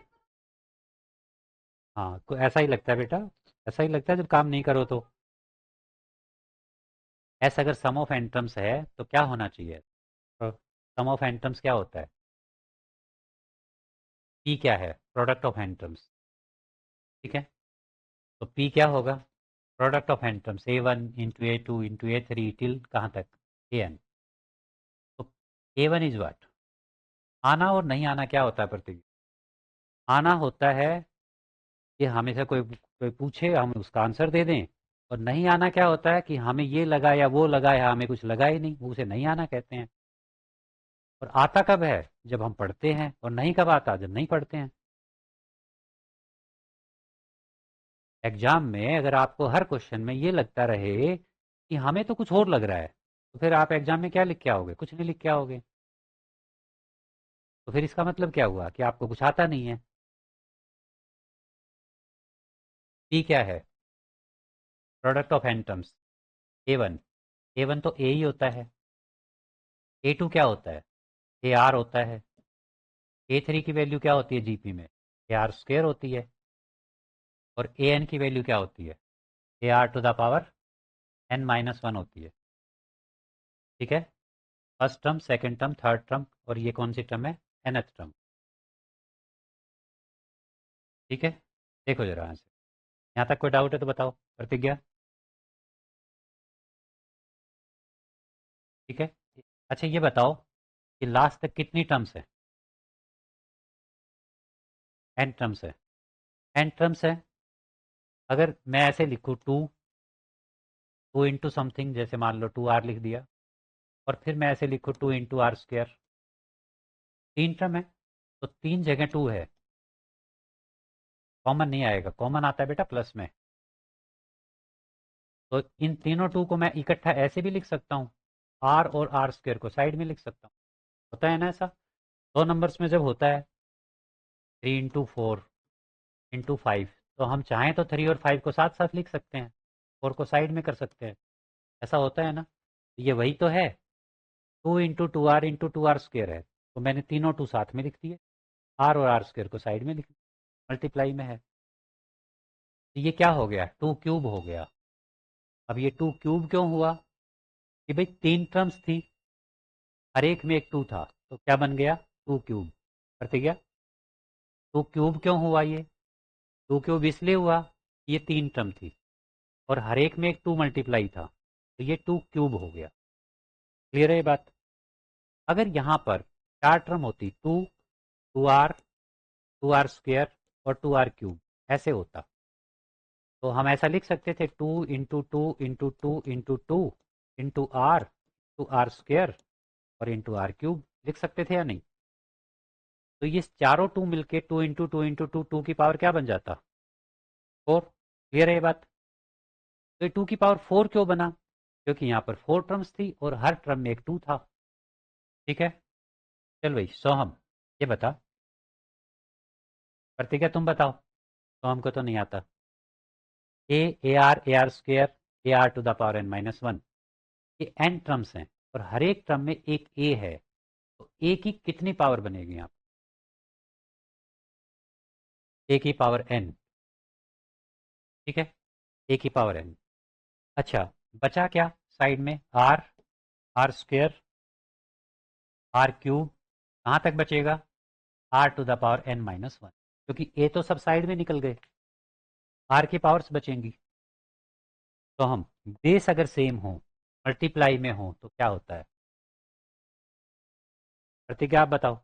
हाँ, ऐसा ही लगता है बेटा। ऐसा ही लगता है जब काम नहीं करो तो। एस अगर सम ऑफ एन टर्म्स है तो क्या होना चाहिए? तो सम ऑफ एन टर्म्स क्या होता है? पी क्या है? Product of N terms. ठीक है। तो पी क्या होगा? Product of N terms, A1 into A2 into A3 till कहाँ तक? AN। तो A1 इज व्हाट? आना और नहीं आना क्या होता है प्रतीक? आना होता है कि हमें से कोई कोई पूछे, हम उसका आंसर दे दें। और नहीं आना क्या होता है कि हमें ये लगा या वो लगा, या हमें कुछ लगा ही नहीं, उसे नहीं आना कहते हैं। और आता कब है? जब हम पढ़ते हैं। और नहीं कब आता? जब नहीं पढ़ते हैं। एग्जाम में अगर आपको हर क्वेश्चन में ये लगता रहे कि हमें तो कुछ और लग रहा है, तो फिर आप एग्जाम में क्या लिख के आओगे? कुछ नहीं लिख के आओगे। तो फिर इसका मतलब क्या हुआ कि आपको कुछ आता नहीं है। पी क्या है? Product of N terms. A one. A one तो ए ही होता है। ए टू क्या होता है? ए आर होता है। ए3 की वैल्यू क्या होती है जीपी में? ए आर स्क्वेयर होती है। और ए एन की वैल्यू क्या होती है? A R to the power n-1 होती है। ठीक है। First term, second term, third term, और ये कौन सी टर्म है? nth term. ठीक है। देखो जरा यहाँ से, यहाँ तक कोई डाउट है तो बताओ। प्रतिज्ञा? ठीक है। अच्छा ये बताओ कि लास्ट तक कितनी टर्म्स है? n टर्म्स है। n टर्म्स है। अगर मैं ऐसे लिखूँ टू, टू इंटू समथिंग, जैसे मान लो 2r लिख दिया, और फिर मैं ऐसे लिखूँ 2 × r², तीन टर्म है तो तीन जगह टू है। कॉमन नहीं आएगा, कॉमन आता है बेटा प्लस में। तो इन तीनों टू को मैं इकट्ठा ऐसे भी लिख सकता हूँ, r और r² को साइड में लिख सकता हूँ। होता है ना ऐसा? दो नंबर्स में जब होता है 3 × 4 × 5, तो हम चाहें तो 3 और 5 को साथ साथ लिख सकते हैं, 4 को साइड में कर सकते हैं। ऐसा होता है ना? ये वही तो है। 2 × 2r × 2r² है, तो मैंने तीनों टू साथ में लिख दिए, r और r² को साइड में लिख दिया, मल्टीप्लाई में है। तो ये क्या हो गया? 2³ हो गया। अब ये 2³ क्यों हुआ? कि भाई तीन टर्म्स थी, हर एक में एक टू था, तो क्या बन गया? 2³ करते गया। 2³ क्यों हुआ ये? 2³ इसलिए हुआ, ये तीन टर्म थी और हर एक में एक टू मल्टीप्लाई था, तो ये 2³ हो गया। क्लियर है ये बात? अगर यहाँ पर चार टर्म होती, 2 r, 2r² और 2r³ ऐसे होता, तो हम ऐसा लिख सकते थे 2 × 2 × 2 × 2 × r, 2r² और r³ लिख सकते थे या नहीं? तो ये चारों टू मिलके 2 × 2 × 2 की पावर क्या बन जाता? 4। क्लियर है ये बात? तो ये 2 की पावर 4 क्यों बना? क्योंकि यहाँ पर 4 टर्म्स थी और हर टर्म में एक टू था। ठीक है। चल भाई सोहम, ये बता। प्रतिज्ञा तुम बताओ, सोहम को तो नहीं आता। ए आर स्क्वेयर ar⁻n-1, ये n टर्म्स हैं और हर एक टर्म में एक ए है, तो ए की कितनी पावर बनेगी यहाँ? ए की पावर n। ठीक है, ए की पावर n। अच्छा, बचा क्या साइड में? आर, r² r³ कहाँ तक बचेगा? r⁻n-1, क्योंकि ए तो सब साइड में निकल गए, आर की पावर्स बचेंगी। तो हम बेस अगर सेम हो, मल्टीप्लाई में हो, तो क्या होता है? प्रतिज्ञा आप बताओ।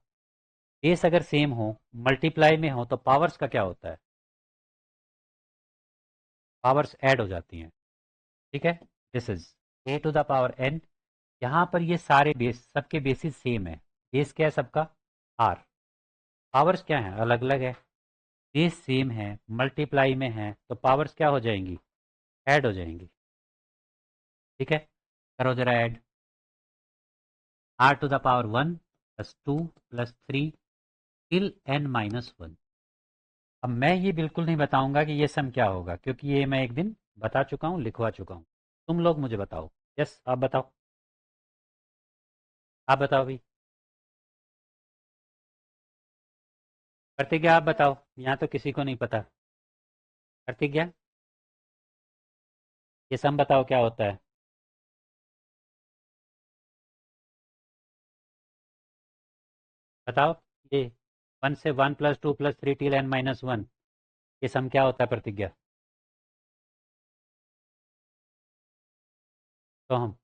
बेस अगर सेम हो, मल्टीप्लाई में हो, तो पावर्स का क्या होता है? पावर्स ऐड हो जाती हैं। ठीक है। This is a⁻n। यहाँ पर ये सारे बेस, सबके बेसिस सेम है। बेस क्या है सबका? आर। पावर्स क्या है? अलग अलग है। बेस सेम है, मल्टीप्लाई में है, तो पावर्स क्या हो जाएंगी? ऐड हो जाएंगी। ठीक है, करो जरा ऐड। r⁻1 + 2 + 3 till n-1। अब मैं ये बिल्कुल नहीं बताऊंगा कि ये सम क्या होगा, क्योंकि ये मैं एक दिन बता चुका हूँ, लिखवा चुका हूँ। तुम लोग मुझे बताओ। यस, आप बताओ। आप बताओ भाई। प्रतिज्ञा आप बताओ, यहाँ तो किसी को नहीं पता। प्रतिज्ञा, ये सम बताओ क्या होता है? बताओ। ये 1 से 1 + 2 + 3 टिल n-1, ये सम क्या होता है प्रतिज्ञा? तो हम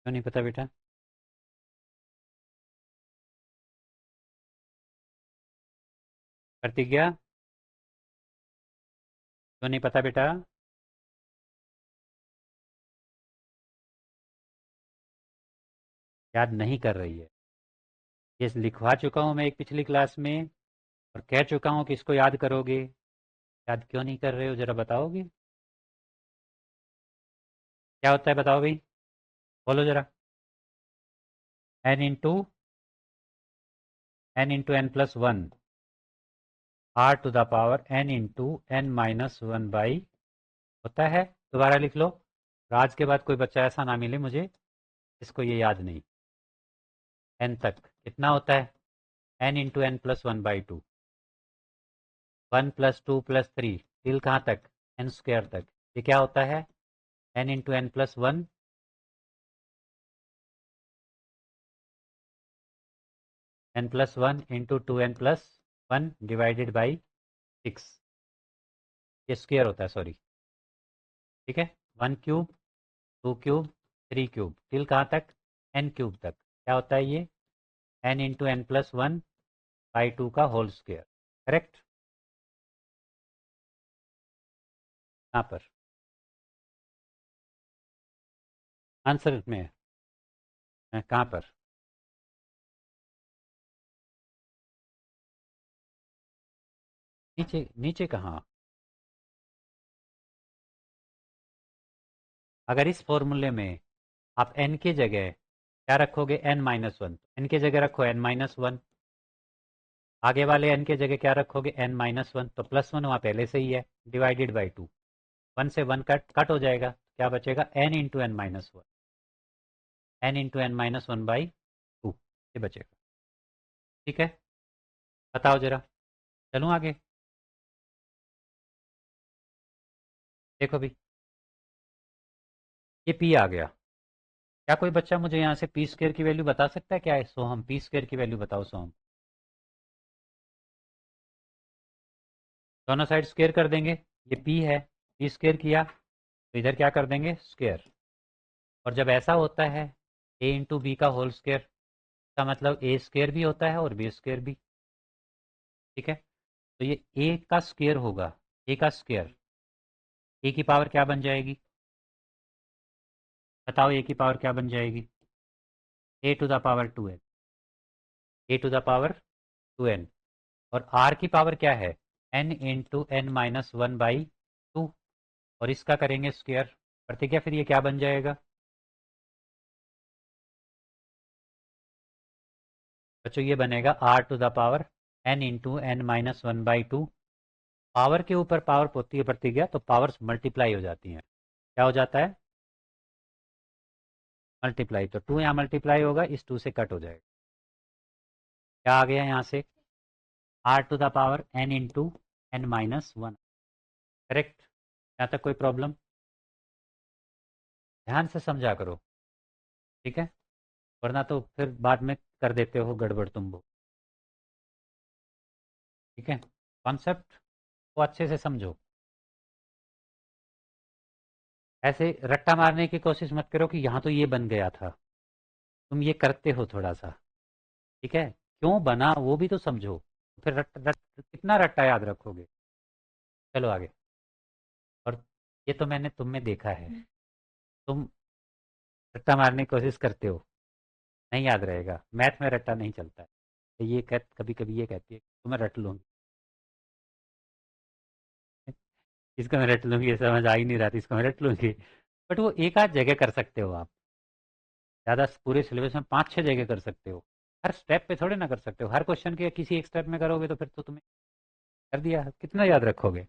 क्यों नहीं पता बेटा? प्रतिज्ञा, क्यों नहीं पता बेटा? याद नहीं कर रही है। ये लिखवा चुका हूँ मैं एक पिछली क्लास में, और कह चुका हूँ कि इसको याद करोगे। याद क्यों नहीं कर रहे हो, जरा बताओगे? क्या होता है बताओ भाई। बोलो जरा। n into N plus one R to the power n into N minus one by होता है। दोबारा लिख लो। आज के बाद कोई बच्चा ऐसा ना मिले मुझे इसको ये याद नहीं। n तक कितना होता है? n into N plus one by two. 1 + 2 + 3 till कहाँ तक? n स्क्वायर तक। ये क्या होता है? n into N plus one n plus one into two N plus one divided by 6। ये स्क्वायर होता है, सॉरी। ठीक है। 1³ 2³ 3³ टिल कहाँ तक? n³ तक। क्या होता है ये? n into N plus one by two का होल स्क्वायर। करेक्ट। यहाँ पर आंसर में कहाँ पर? नीचे नीचे कहाँ? अगर इस फॉर्मूले में आप n की जगह क्या रखोगे? n-1। n की जगह रखो n-1। आगे वाले n की जगह क्या रखोगे? n-1। तो प्लस वन वहाँ पहले से ही है, डिवाइडेड बाई टू। वन से वन कट कट हो जाएगा, क्या बचेगा? n into N minus one. n into N minus one by two ये बचेगा। ठीक है। बताओ जरा। चलूँ आगे? देखो भी, ये p आ गया। क्या कोई बच्चा मुझे यहाँ से पी स्क्वायर की वैल्यू बता सकता है? क्या है सोहम? पी स्क्वायर की वैल्यू बताओ सोहम। दोनों साइड स्क्वायर कर देंगे। ये p है, पी स्क्वायर किया तो इधर क्या कर देंगे? स्क्वायर। और जब ऐसा होता है a इंटू बी का होल स्क्वायर, का मतलब ए स्क्वायर भी होता है और बी स्क्वायर भी। ठीक है। तो ये ए का स्क्वायर होगा। ए का स्क्वायर, ए की पावर क्या बन जाएगी? बताओ ए की पावर क्या बन जाएगी? A to the power 2n। A to the power 2n। और आर की पावर क्या है? n into N minus one by two. और इसका करेंगे स्क्वायर। प्रतिक्रिया फिर ये क्या बन जाएगा बच्चों? ये बनेगा R to the power n into N minus one by two. Power के ऊपर पावर होती है प्रतिक्रिया, तो पावर्स मल्टीप्लाई हो जाती हैं। क्या हो जाता है? मल्टीप्लाई। तो टू यहाँ मल्टीप्लाई होगा, इस टू से कट हो जाएगा। क्या आ गया यहाँ से? Are to the power n into N minus one. Correct. यहाँ तक कोई प्रॉब्लम? ध्यान से समझा करो। ठीक है। वरना तो फिर बाद में कर देते हो गड़बड़ तुम वो। ठीक है। कॉन्सेप्ट को अच्छे से समझो। ऐसे रट्टा मारने की कोशिश मत करो कि यहाँ तो ये बन गया था। तुम ये करते हो थोड़ा सा। ठीक है। क्यों बना वो भी तो समझो। फिर कितना रट्टा याद रखोगे? चलो आगे। और ये तो मैंने तुम में देखा है, तुम रट्टा मारने की कोशिश करते हो, नहीं याद रहेगा। मैथ में रट्टा नहीं चलता है। तो ये कभी कभी ये कहती है तुम्हें रट लूंगी। इसको मैं रट लूंगी, ये समझ आ ही नहीं रहा था, इसको मैं रट लूंगी। बट वो एक आध जगह कर सकते हो आप। ज़्यादा पूरे सिलेबस में 5-6 जगह कर सकते हो। हर स्टेप पे थोड़े ना कर सकते हो। हर क्वेश्चन के किसी एक स्टेप में करोगे तो फिर तो तुम्हें कर दिया, कितना याद रखोगे?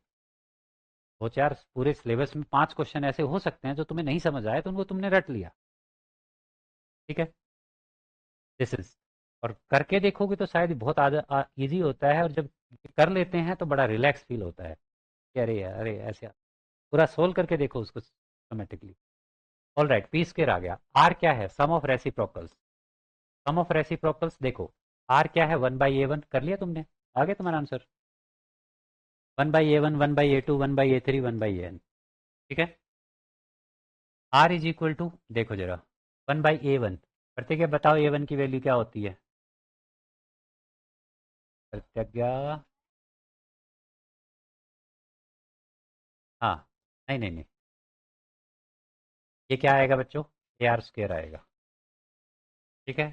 दो चार पूरे सिलेबस में 5 क्वेश्चन ऐसे हो सकते हैं जो तुम्हें नहीं समझ आए तो उनको तुमने रट लिया। ठीक है। This is. और करके देखोगे तो शायद बहुत ईजी होता है, और जब कर लेते हैं तो बड़ा रिलैक्स फील होता है कि अरे यार, अरे ऐसे पूरा सोल्व करके देखो उसको systematically. All right, p square आ गया। आर क्या है? Sum of reciprocals. Sum of reciprocals देखो। आर क्या है? 1/a1 कर लिया तुमने? आ गया तुम्हारा answer? 1/a1 1/a2 1/a3 1/an। ठीक है। आर इज इक्वल टू, देखो जरा, 1/a1। प्रतिज्ञा बताओ a1 की वैल्यू क्या होती है? प्रतिज्ञा। हाँ। नहीं नहीं नहीं, ये क्या आएगा बच्चों? ए आर स्क्र आएगा। ठीक है।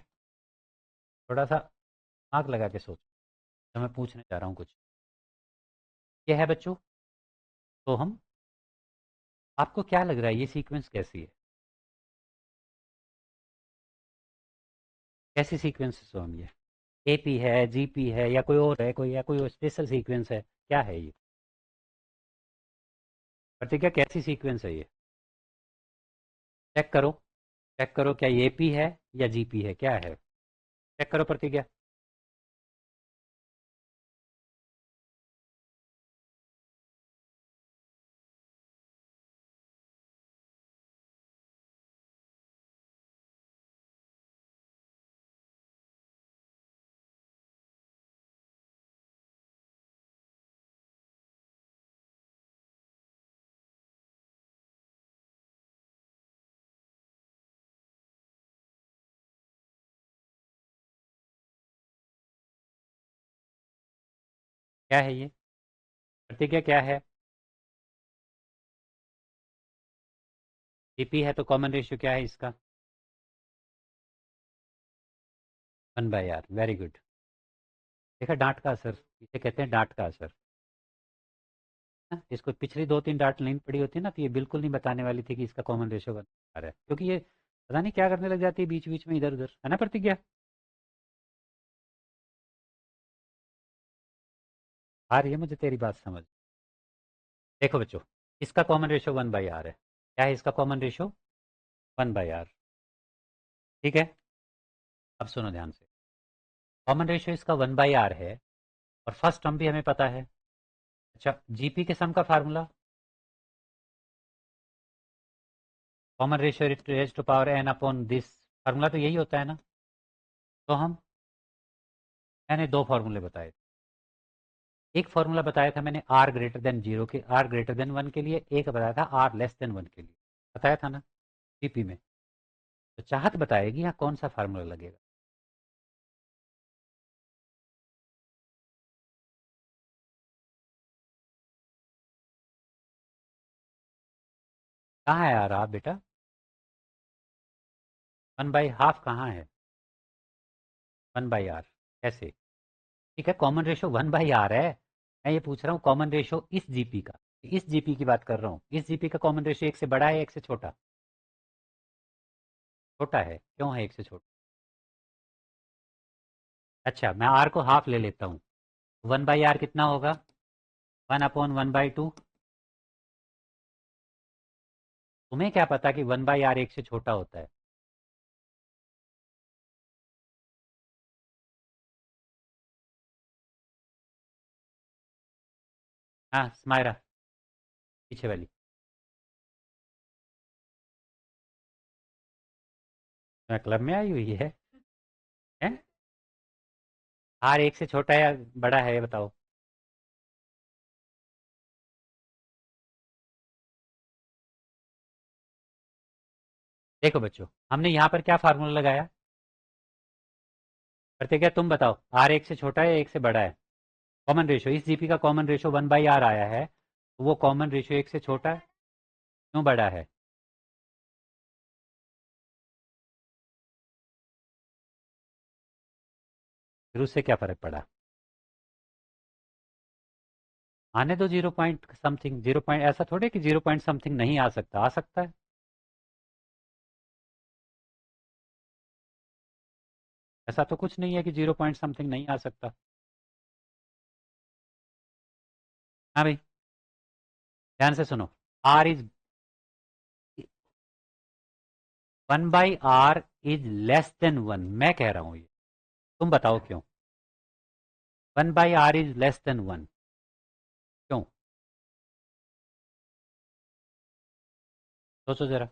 थोड़ा सा आग लगा के सोचो, तो मैं पूछने जा रहा हूँ कुछ। ये है बच्चों, तो हम, आपको क्या लग रहा है ये सीक्वेंस कैसी है? कैसी सीक्वेंसेस होंगे? एपी है, जीपी है, या कोई और है, कोई या कोई स्पेशल सीक्वेंस है, क्या है ये? प्रतिज्ञा कैसी सीक्वेंस है ये? चेक करो, चेक करो क्या ये एपी है या जीपी है, क्या है? चेक करो प्रतिज्ञा। क्या है ये प्रतिज्ञा, क्या है? जीपी है तो कॉमन रेशियो क्या है इसका? 1/r, very good. देखा डांट का असर, इसे कहते हैं डांट का असर। हाँ, इसको पिछली 2-3 डांट नहीं पड़ी होती ना, तो ये बिल्कुल नहीं बताने वाली थी कि इसका कॉमन रेशियो 1/r है, क्योंकि ये पता नहीं क्या करने लग जाती है बीच बीच में इधर उधर, है ना प्रतिज्ञा? आ रही है मुझे तेरी बात समझ। देखो बच्चों, इसका कॉमन रेशियो 1/r है। क्या है इसका कॉमन रेशियो? 1/r। ठीक है, अब सुनो ध्यान से। कॉमन रेशियो इसका 1/r है, और फर्स्ट टर्म भी हमें पता है। अच्छा, जीपी के सम का formula, common ratio raise to power N upon this, formula तो यही होता है ना? तो मैंने दो फार्मूले बताए थे। एक फार्मूला बताया था मैंने आर ग्रेटर देन जीरो के, आर ग्रेटर देन 1 के लिए, एक बताया था आर लेस देन 1 के लिए, बताया था ना जीपी में? तो चाहत बताएगी यहाँ कौन सा फार्मूला लगेगा। कहाँ है यार आप बेटा? 1/2 कहाँ है? 1/r कैसे? ठीक है, कॉमन रेशियो 1/r है। मैं ये पूछ रहा हूँ कॉमन रेशियो इस जीपी का, इस जीपी की बात कर रहा हूँ। इस जीपी का कॉमन रेशियो एक से बड़ा है, एक से छोटा? छोटा है, क्यों है एक से छोटा? अच्छा, मैं आर को हाफ ले लेता हूँ। 1/r कितना होगा? 1/1/2। तुम्हें क्या पता कि 1/r एक से छोटा होता है? हाँ स्माइरा, पीछे वाली। मैं क्लब में आई हुई है? आर एक से छोटा है या बड़ा है, ये बताओ। देखो बच्चों, हमने यहाँ पर क्या फार्मूला लगाया? करते क्या, तुम बताओ, आर एक से छोटा है या एक से बड़ा है? कॉमन रेशियो, इस जीपी का कॉमन रेशियो 1/r आया है, तो वो कॉमन रेशियो एक से छोटा है, क्यों बड़ा है? फिर उससे क्या फर्क पड़ा? आने दो 0 पॉइंट समथिंग, 0 पॉइंट, ऐसा थोड़े कि 0 पॉइंट समथिंग नहीं आ सकता, आ सकता है। ऐसा तो कुछ नहीं है कि 0 पॉइंट समथिंग नहीं आ सकता। हाँ भाई, ध्यान से सुनो। R is 1/r is less than 1, मैं कह रहा हूं ये, तुम बताओ क्यों? 1/r इज लेस देन 1, क्यों? सोचो जरा।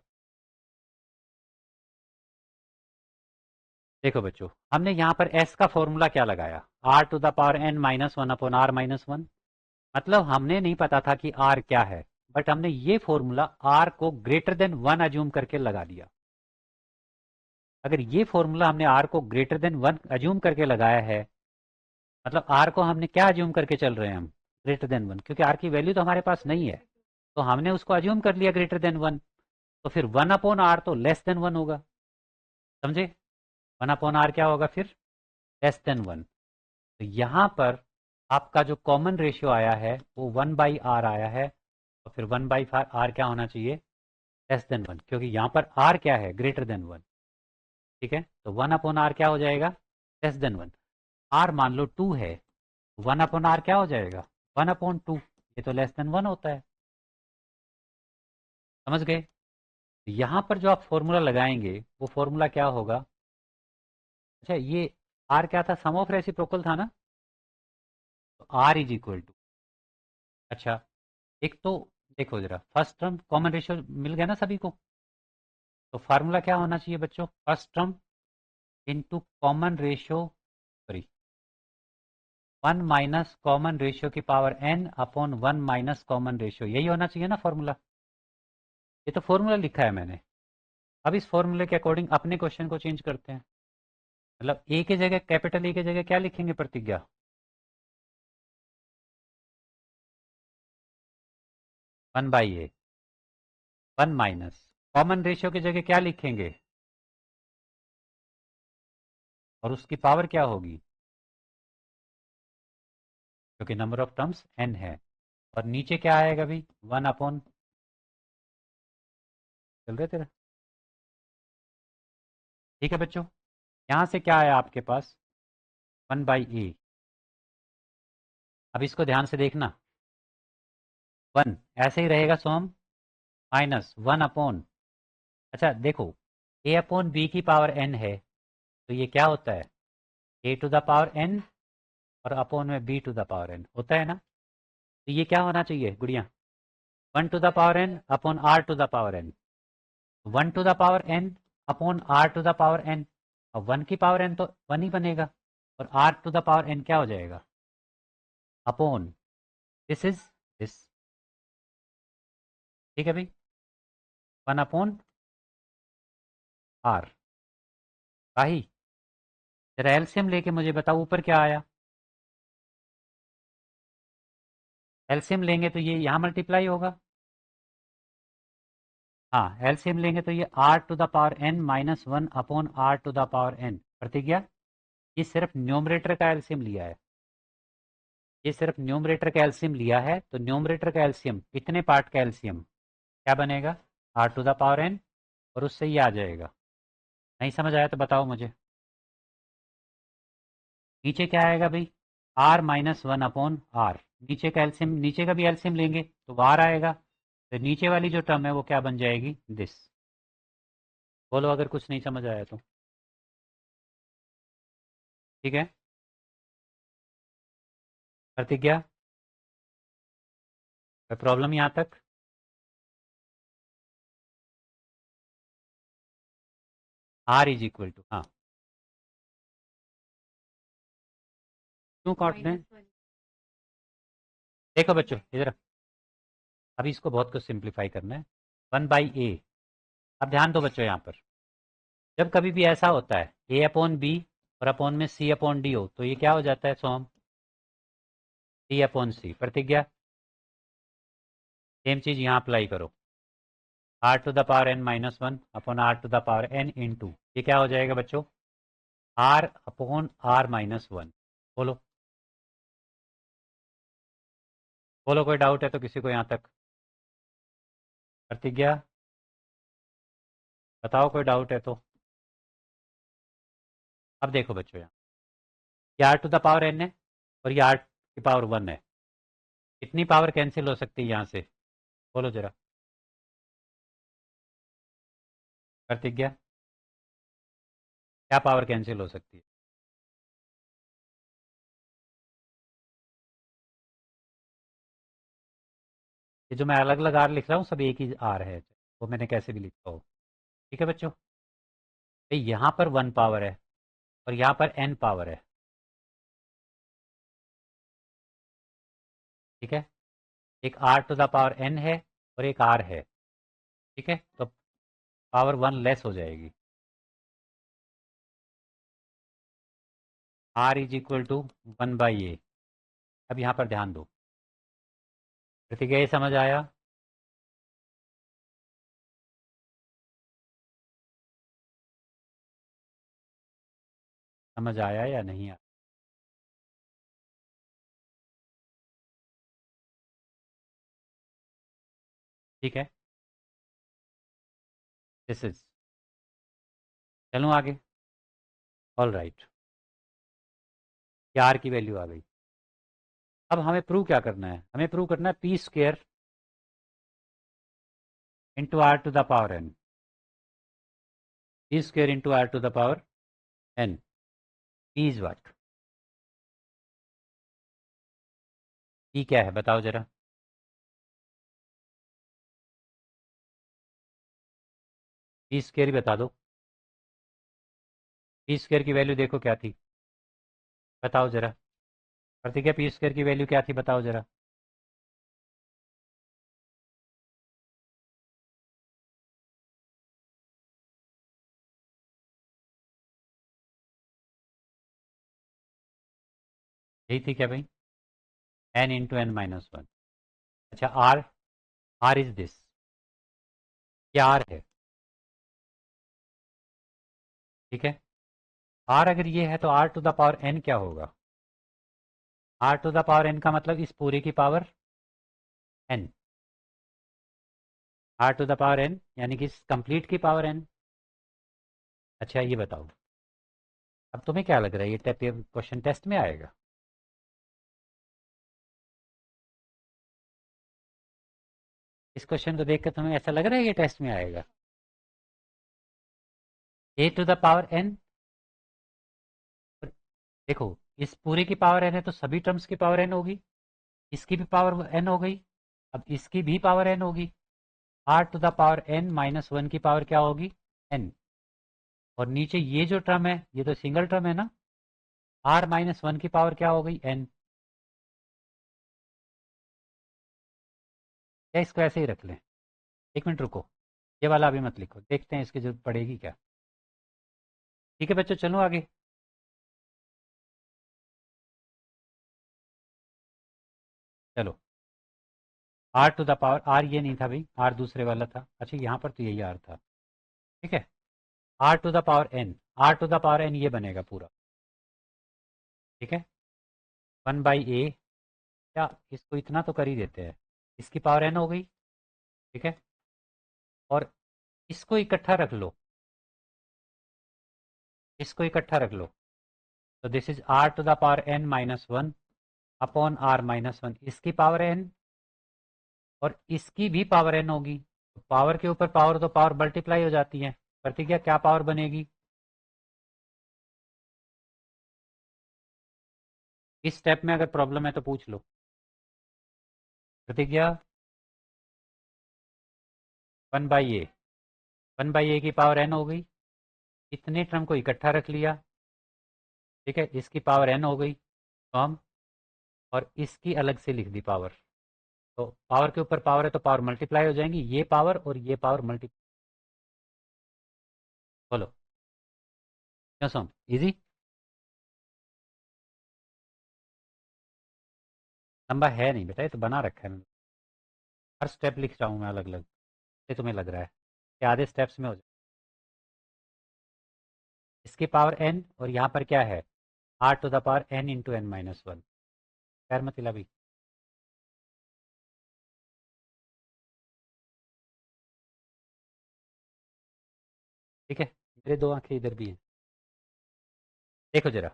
देखो बच्चों, हमने यहाँ पर s का फॉर्मूला क्या लगाया? r⁻n-1/r-1। मतलब हमने नहीं पता था कि r क्या है, बट हमने ये फॉर्मूला r को ग्रेटर देन 1 अज्यूम करके लगा दिया। अगर ये फॉर्मूला हमने r को ग्रेटर देन 1 अज्यूम करके लगाया है, मतलब r को हमने क्या अज्यूम करके चल रहे हैं हम? ग्रेटर देन 1, क्योंकि r की वैल्यू तो हमारे पास नहीं है, तो हमने उसको अज्यूम कर लिया ग्रेटर देन 1। तो फिर 1/r तो लेस देन 1 होगा, समझे? 1/r क्या होगा फिर? Less than 1। तो यहाँ पर आपका जो कॉमन रेशियो आया है वो 1/r आया है, और फिर 1/r क्या होना चाहिए? लेस देन 1, क्योंकि यहाँ पर r क्या है? Greater than 1। ठीक है, तो 1/r क्या हो जाएगा, लेस देन 1। r मान लो 2 है, 1/r क्या हो जाएगा, 1/2। ये तो लेस देन 1 होता है, समझ गए। यहाँ पर जो आप फॉर्मूला लगाएंगे वो फॉर्मूला क्या होगा। अच्छा, ये r क्या था, सम ऑफ रेसिप्रोकल था ना, तो r इज इक्वल टू, अच्छा एक तो देखो जरा, फर्स्ट टर्म कॉमन रेशियो मिल गया ना सभी को, तो फार्मूला क्या होना चाहिए बच्चों, first term into common ratio, sorry 1 minus common ratio की power n upon 1 minus common ratio, यही होना चाहिए ना फॉर्मूला। ये तो फॉर्मूला लिखा है मैंने। अब इस फॉर्मूले के अकॉर्डिंग अपने क्वेश्चन को चेंज करते हैं। मतलब ए की जगह, कैपिटल ए की जगह क्या लिखेंगे प्रतिज्ञा, 1/a, 1 माइनस कॉमन रेशियो की जगह क्या लिखेंगे, और उसकी पावर क्या होगी, क्योंकि नंबर ऑफ टर्म्स n है। और नीचे क्या आएगा भाई, 1 अपॉन, चल रहे तेरा, ठीक है बच्चों। यहां से क्या आया आपके पास, 1/a। अब इसको ध्यान से देखना, 1 ऐसे ही रहेगा सोम, माइनस 1 अपॉन, अच्छा देखो, a अपॉन b की पावर n है, तो ये क्या होता है, a to the power n, और अपॉन में b to the power n होता है ना। तो ये क्या होना चाहिए Gudiya, 1 to the power n upon r to the power n, 1 to the power n upon r to the power n, और 1 की पावर n तो 1 ही बनेगा, और r to the power n क्या हो जाएगा, अपॉन दिस इज दिस, ठीक है भाई, 1 अपॉन r। भाई जरा एलसीएम लेके मुझे बताओ ऊपर क्या आया, एलसीएम लेंगे तो ये यहाँ मल्टीप्लाई होगा, हाँ एलसीएम लेंगे तो ये r to the power n minus 1 upon r to the power n। Pratigya, ये सिर्फ न्यूमरेटर का एलसीएम लिया है, ये सिर्फ न्यूमरेटर का एलसीएम लिया है, तो न्यूमरेटर का एलसीएम, इतने पार्ट का एलसीएम क्या बनेगा, r to the power n, और उससे ये आ जाएगा। नहीं समझ आया तो बताओ मुझे। नीचे क्या आएगा भाई, r माइनस 1 अपॉन r, नीचे का एलसीएम, नीचे का भी एलसीएम लेंगे तो r आएगा, तो नीचे वाली जो टर्म है वो क्या बन जाएगी, दिस। बोलो अगर कुछ नहीं समझ आया तो, ठीक है। प्रतिज्ञा, कोई प्रॉब्लम यहाँ तक, r इज इक्वल टू, हाँ क्यों काट दें, देखो बच्चों इधर, अभी इसको बहुत कुछ सिंप्लीफाई करना है, 1/a। अब ध्यान दो बच्चों, यहाँ पर जब कभी भी ऐसा होता है a अपॉन बी और अपॉन में c अपॉन डी हो, तो ये क्या हो जाता है सोम, c अपॉन सी। प्रतिज्ञा, सेम चीज यहाँ अप्लाई करो, r to the power n minus 1 upon r to the power n into, ये क्या हो जाएगा बच्चों, r अपॉन r माइनस 1। बोलो, बोलो कोई डाउट है तो किसी को यहाँ तक, प्रतिज्ञा बताओ कोई डाउट है तो। अब देखो बच्चों, यहाँ ये r to the power n है, और ये r की पावर 1 है, कितनी पावर कैंसिल हो सकती है यहाँ से, बोलो जरा, प्रतिज्ञा क्या पावर कैंसिल हो सकती है, ये जो मैं अलग अलग आर लिख रहा हूँ सब एक ही आर है, वो मैंने कैसे भी लिखा हो, ठीक है बच्चों। भाई यहाँ पर 1 पावर है और यहाँ पर n पावर है, ठीक है, एक r to the power n है और एक r है, ठीक है, तो पावर 1 लेस हो जाएगी, r is equal to 1/a। अब यहाँ पर ध्यान दो, ठीक है, ये समझ आया, समझ आया या नहीं आया, ठीक है, दिस इज, चलूँ आगे। ऑल राइट, आर की वैल्यू आ गई। अब हमें प्रूव क्या करना है? हमें प्रूव करना है p square into are to the power n, p square into are to the power N is what? E क्या है बताओ जरा? पी स्क्वेयर बता दो, पी स्क्वेयर की वैल्यू देखो क्या थी, बताओ जरा। प्रतिज्ञा पी स्क्वेयर की वैल्यू क्या थी बताओ जरा? यही थी क्या भाई? N into N minus one. अच्छा आर, आर इज दिस, क्या आर है? ठीक है, आर अगर ये है तो R to the power N क्या होगा? R to the power N का मतलब इस पूरे की power N, are to the power N यानी कि इस कंप्लीट की पावर एन। अच्छा ये बताओ, अब तुम्हें क्या लग रहा है ये क्वेश्चन टेस्ट में आएगा? इस क्वेश्चन को देखकर तुम्हें ऐसा लग रहा है ये टेस्ट में आएगा? ए टू द पावर एन, देखो इस पूरे की पावर एन है तो सभी टर्म्स की पावर एन होगी, इसकी भी पावर एन हो गई, अब इसकी भी पावर एन होगी। R to the power N minus one की पावर क्या होगी? एन। और नीचे ये जो टर्म है ये तो सिंगल टर्म है ना, आर माइनस वन की पावर क्या हो गई? एन। या इसको ऐसे ही रख लें? एक मिनट रुको, ये वाला अभी मत लिखो, देखते हैं इसकी जरूरत पड़ेगी क्या। ठीक है बच्चों चलो आगे। चलो, R to the power, R ये नहीं था भाई, आर दूसरे वाला था। अच्छा यहाँ पर तो यही आर था। ठीक है, are to the power N, are to the power N ये बनेगा पूरा। ठीक है, वन बाई ए, क्या इसको इतना तो कर ही देते हैं, इसकी पावर एन हो गई। ठीक है, और इसको इकट्ठा रख लो, इसको इकट्ठा रख लो, तो this is R to the power N minus one upon are minus one, इसकी पावर एन और इसकी भी पावर एन होगी। तो पावर के ऊपर पावर तो पावर मल्टीप्लाई हो जाती है। प्रतिज्ञा क्या पावर बनेगी? इस स्टेप में अगर प्रॉब्लम है तो पूछ लो। Pratigya, one by a, one by a की पावर एन हो गई, इतने टर्म को इकट्ठा रख लिया। ठीक है, इसकी पावर एन हो गई तो हम, और इसकी अलग से लिख दी पावर। तो पावर के ऊपर पावर है तो पावर मल्टीप्लाई हो जाएंगी, ये पावर और ये पावर मल्टीप्लाई। बोलो क्यों सम इजी? लंबा है नहीं बेटा, ये तो बना रखा है मैंने, हर स्टेप लिख रहा हूँ मैं अलग अलग। ये तुम्हें लग रहा है कि आधे स्टेप्स में हो जाए? इसकी पावर एन और यहाँ पर क्या है? Are to the power n into N minus one. खैर मत भी। ठीक है, मेरे दो आंखें इधर भी हैं। देखो जरा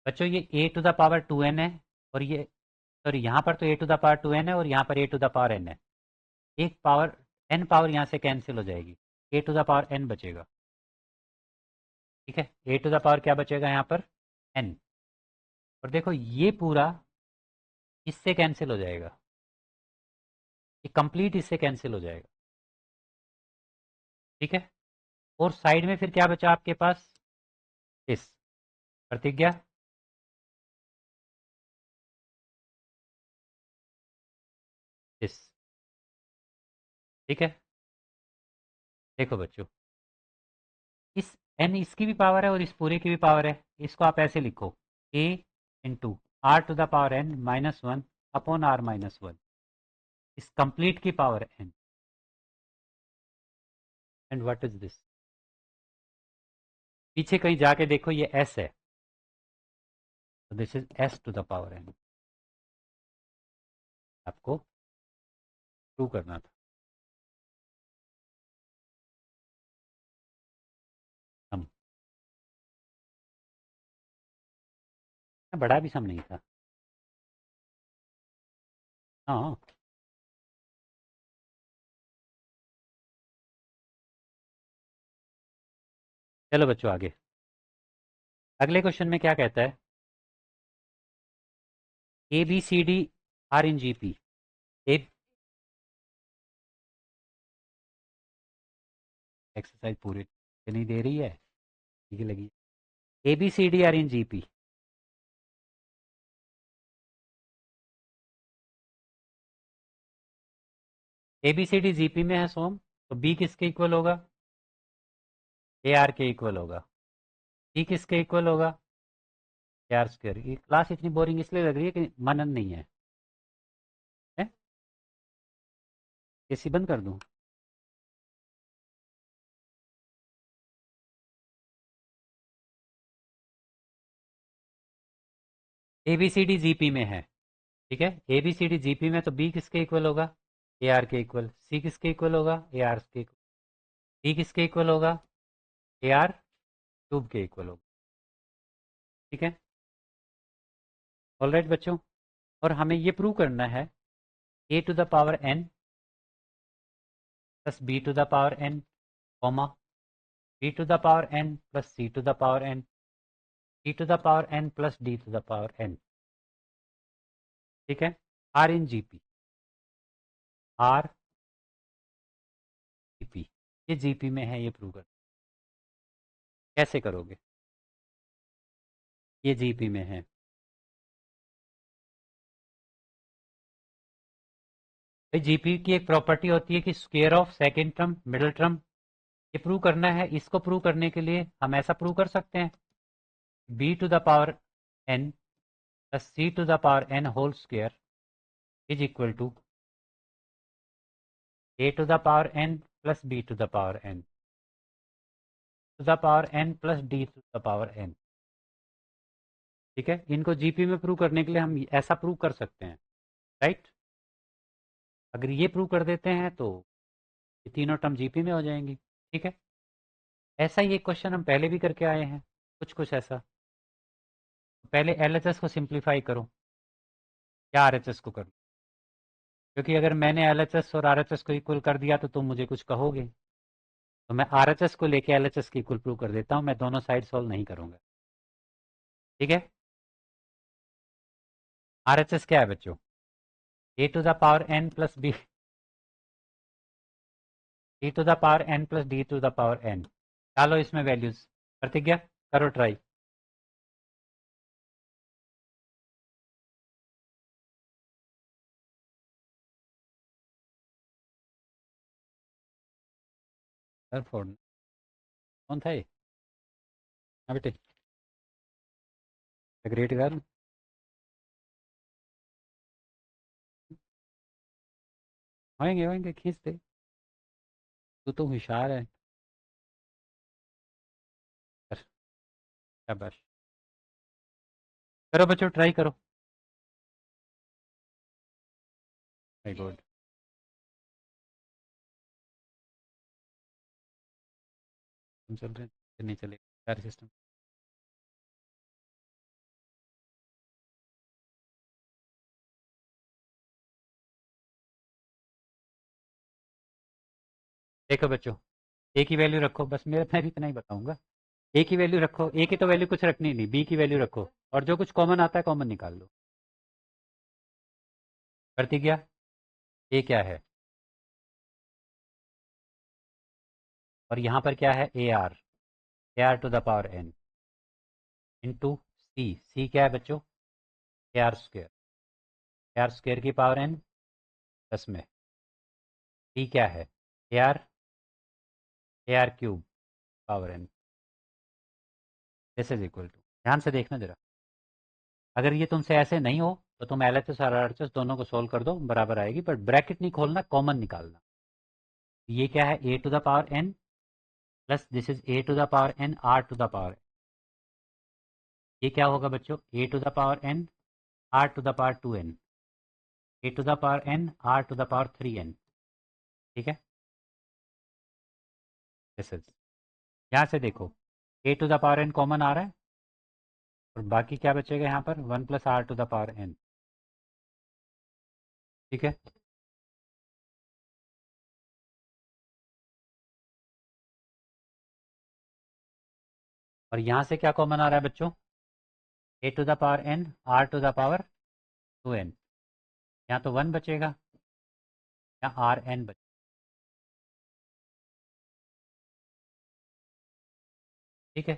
बच्चों, ये a to the power two n है, और ये, सॉरी यहाँ पर तो a to the power two n है और यहाँ पर a to the power n है। एक पावर, एन पावर यहाँ से कैंसिल हो जाएगी, a to the power N बचेगा। ठीक है, ए टू द पावर क्या बचेगा यहाँ पर? एन। और देखो ये पूरा इससे कैंसिल हो जाएगा, ये कंप्लीट इससे कैंसिल हो जाएगा। ठीक है, और साइड में फिर क्या बचा आपके पास? इस, प्रतिज्ञा, इस। ठीक है, देखो बच्चों, इस एन इसकी भी पावर है और इस पूरे की भी पावर है, इसको आप ऐसे लिखो, a into are to the power N minus one upon are minus one, इस कंप्लीट की power n. And what is this? पीछे कहीं जाके देखो, ये एस है, तो this is s to the power n. आपको प्रूव करना था। हम बड़ा भी सम नहीं था। हाँ। चलो बच्चों आगे। अगले क्वेश्चन में क्या कहता है? A B C D are in G P. ए एक्सरसाइज पूरी नहीं दे रही है, ठीक लगी। A B C D are in G P. A B C d G P में है सोम, तो बी किसके इक्वल होगा? ए आर के इक्वल होगा। सी किसके इक्वल होगा? A R square. ये क्लास इतनी बोरिंग इसलिए लग रही है कि मनन नहीं है, है? एसी बंद कर दूं? A B C d G P में है, ठीक है। A B C d G P में, तो बी किसके इक्वल होगा? ए आर के इक्वल। सी किसके इक्वल होगा? ए आर के इक्वल। डी किसके इक्वल होगा? ए आर क्यूब के इक्वल होगा, ठीक है। ऑलराइट बच्चों, और हमें ये प्रूव करना है a to the power n plus b to the power n, comma b to the power n plus c to the power n, c to the power n plus d to the power n, ठीक है। Are in G P. Are G P, ये G P में है, ये prove कर। कैसे करोगे? ये जी पी में है भाई। जीपी की एक प्रॉपर्टी होती है कि square of second term middle term. ये प्रूव करना है। इसको प्रूव करने के लिए हम ऐसा प्रूव कर सकते हैं, b to the power n plus c to the power n whole square is equal to a to the power n plus b to the power n to the power n plus d to the power n, ठीक है। इनको GP में prove करने के लिए हम ऐसा prove कर सकते हैं, राइट। अगर ये प्रूव कर देते हैं तो ये तीनों टर्म जीपी में हो जाएंगी, ठीक है। ऐसा ही एक क्वेश्चन हम पहले भी करके आए हैं, कुछ कुछ ऐसा। पहले एलएचएस को सिंप्लीफाई करो या आरएचएस को करो, क्योंकि अगर मैंने एलएचएस और आरएचएस को इक्वल कर दिया तो तुम मुझे कुछ कहोगे। तो मैं आरएचएस को लेके एलएचएस की इक्वल प्रूव कर देता हूँ, मैं दोनों साइड सॉल्व नहीं करूंगा, ठीक है। आरएचएस क्या है बच्चों? A to the power n plus b, d to the power n plus d to the power n. डालो इसमें वैल्यूज। प्रतिज्ञा करो ट्राई। सर फोन कौन था ये? हाँ बेटे, ग्रेट गर्ल। होएंगे होएंगे, खींच दे। तू तो होशियार है। कर, शाबाश। करो बच्चों, ट्राई करो। Very good. हम चल रहे हैं, नहीं चलेगा सारे सिस्टम। देखो बच्चों, ए की वैल्यू रखो, बस मैं भी इतना ही बताऊंगा। ए की वैल्यू रखो, ए की तो वैल्यू कुछ रखनी नहीं, बी की वैल्यू रखो, और जो कुछ कॉमन आता है कॉमन निकाल लो। प्रतिज्ञा, ए क्या है? और यहाँ पर क्या है? A R to the power n into c. C क्या है बच्चों? A r square. A r square की पावर एन प्लस में डी क्या है? ए r cube power n. This is equal to, ध्यान से देखना जरा। अगर ये तुमसे ऐसे नहीं हो तो तुम एल एच एस और आर एच एस दोनों को सोल्व कर दो, बराबर आएगी। बट ब्रैकेट नहीं खोलना, कॉमन निकालना। ये क्या है? A to the power n plus this is a to the power N R to the power. ये क्या होगा बच्चों? A to the power N R to the power 2n, a to the power N R to the power 3n, ठीक है। This is, यहाँ से देखो, a to the power n common आ रहा है और बाकी क्या बचेगा यहाँ पर 1 + r⁴ n। ठीक है। और यहाँ से क्या कॉमन आ रहा है बच्चों? a⁴n r⁴2n। यहाँ तो 1 बचेगा, यहाँ rn बचेगा। ठीक है,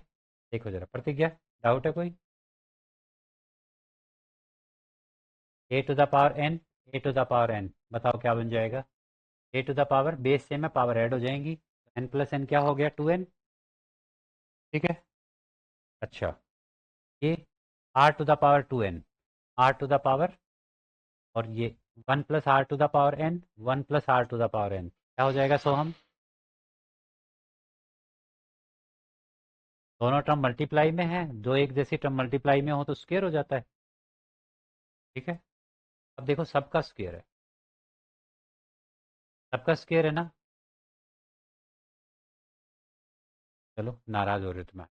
देखो जरा प्रतिज्ञा, डाउट है कोई? a⁴n बताओ क्या बन जाएगा? a⁴ बेस से में पावर ऐड हो जाएंगी, n+n क्या हो गया? 2n। ठीक है। अच्छा, ये r⁴2n, r⁴ और ये 1 + r⁴n, 1 + r⁴n क्या हो जाएगा सोहम? दोनों टर्म मल्टीप्लाई में है, जो एक जैसी टर्म मल्टीप्लाई में हो तो स्क्वायर हो जाता है। ठीक है। अब देखो सबका स्क्वायर है, सबका स्क्वायर है ना। चलो नाराज हो रहे हो तुम।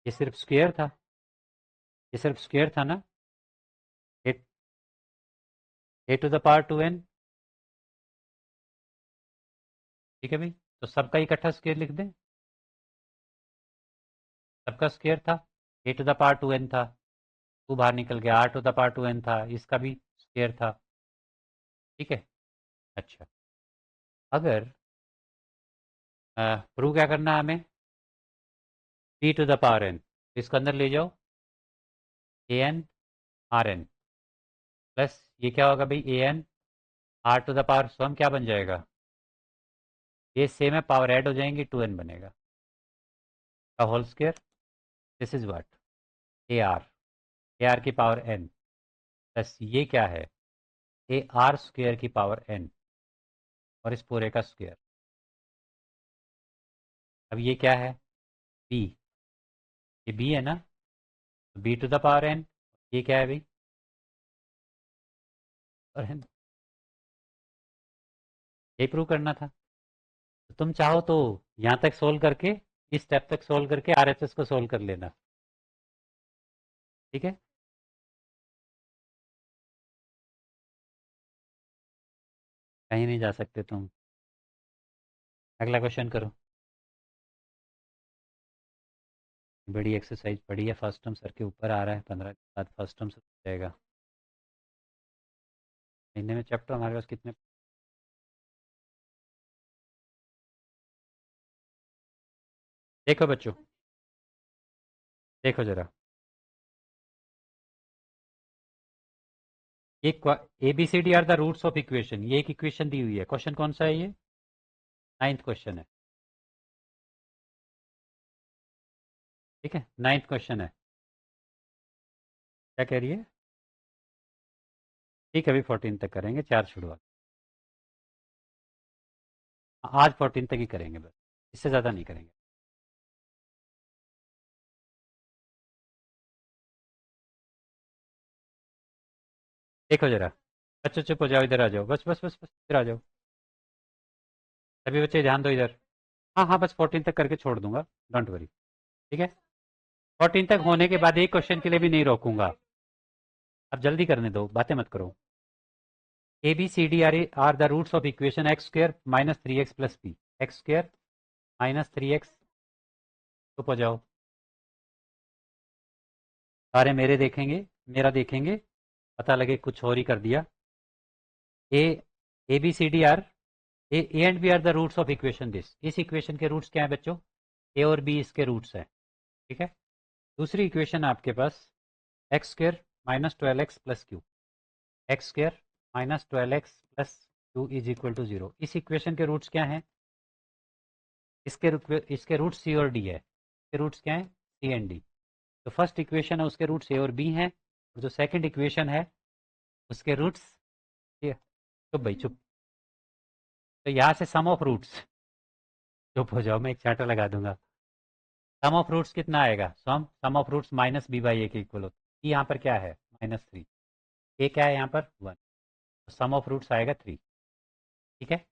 ये सिर्फ स्क्वायर था, ये सिर्फ स्क्वायर था ना। a⁴2n। ठीक है भाई, तो सबका इकट्ठा स्क्वायर लिख दें। सबका स्क्वायर था, a⁴2n था, टू बाहर निकल गया, r⁴2n था, इसका भी स्क्वायर था। ठीक है। अच्छा, अगर प्रूव क्या करना है हमें? p⁴n इसके अंदर ले जाओ, an rn प्लस ये क्या होगा भाई? an r⁴ स्वयं क्या बन जाएगा? ये सेम है, पावर ऐड हो जाएंगी, 2n बनेगा का whole square. This is what? ar की पावर n प्लस ये क्या है? ar² की पावर n और इस पूरे का स्क्वायर। अब ये क्या है? b, ये b है ना, तो b⁴n। ये क्या है भाई? और यही प्रूव करना था। तो तुम चाहो तो यहाँ तक सोल्व करके, इस स्टेप तक सोल्व करके आरएचएस को सोल्व कर लेना। ठीक है। कहीं नहीं जा सकते तुम। अगला क्वेश्चन करो। बड़ी एक्सरसाइज पड़ी है, फर्स्ट टर्म सर के ऊपर आ रहा है, 15 के बाद फर्स्ट टर्म से जाएगा। महीने में चैप्टर हमारे पास कितने? देखो बच्चों, देखो जरा, एक a B C D are the roots of equation, ये एक इक्वेशन दी हुई है। क्वेश्चन कौन सा है ये? 9th क्वेश्चन है। ठीक है, 9th क्वेश्चन है। क्या कह रही है? ठीक है, अभी 14 तक करेंगे, 4 शुरुआत। आज 14 तक ही करेंगे बस, इससे ज़्यादा नहीं करेंगे। देखो जरा, बच्चों चुप हो जाओ, इधर आ जाओ, बस बस बस बस इधर आ जाओ। सभी बच्चे ध्यान दो इधर। हाँ हाँ, बस 14 तक करके छोड़ दूंगा, डोंट वरी। ठीक है, 14 तक होने के बाद एक क्वेश्चन के लिए भी नहीं रोकूंगा। अब जल्दी करने दो, बातें मत करो। A B C D are the roots of equation x² - 3x + p। x² - 3x, चुप हो जाओ। सारे मेरे देखेंगे, मेरा देखेंगे, पता लगे कुछ और ही कर दिया। A a B C D are a and b are the roots of equation this. इस इक्वेशन के रूट्स क्या है बच्चों? ए और बी इसके रूट्स हैं। ठीक है। दूसरी इक्वेशन आपके पास x² - 12x + q। x² - 12x + q is equal to 0। इस इक्वेशन के रूट्स क्या हैं? इसके रूट्स सी और डी है। इसके रूट्स क्या हैं? सी एंड डी। तो फर्स्ट इक्वेशन है उसके रूट्स ए और बी हैं, और जो सेकंड इक्वेशन है उसके रूट्स, चुप भाई चुप। तो यहाँ से सम ऑफ रूट्स, चुप हो जाओ, मैं एक चार्टर लगा दूंगा। सम ऑफ रूट्स कितना आएगा, sum of roots minus b by a के इक्वल होता है। यहाँ पर क्या है, -3, ए क्या है यहाँ पर 1, तो सम ऑफ रूट्स आएगा 3। ठीक है,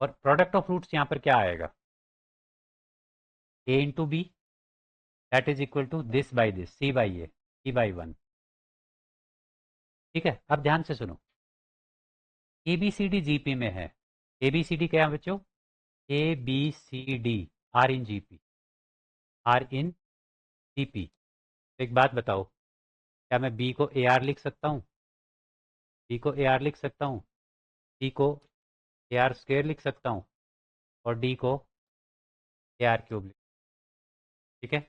और प्रोडक्ट ऑफ रूट्स यहाँ पर क्या आएगा, a into b that is equal to this by this, c by a, c by 1। ठीक है, अब ध्यान से सुनो, a B C D GP में है। ए बी सी डी क्या है बच्चों, a B C D are in GP, are in GP. तो एक बात बताओ, क्या मैं बी को ए आर लिख सकता हूँ, बी को ए आर लिख सकता हूँ, सी को ए आर स्क्वेयर लिख सकता हूँ, और डी को ए आर क्यूब लिख। ठीक है,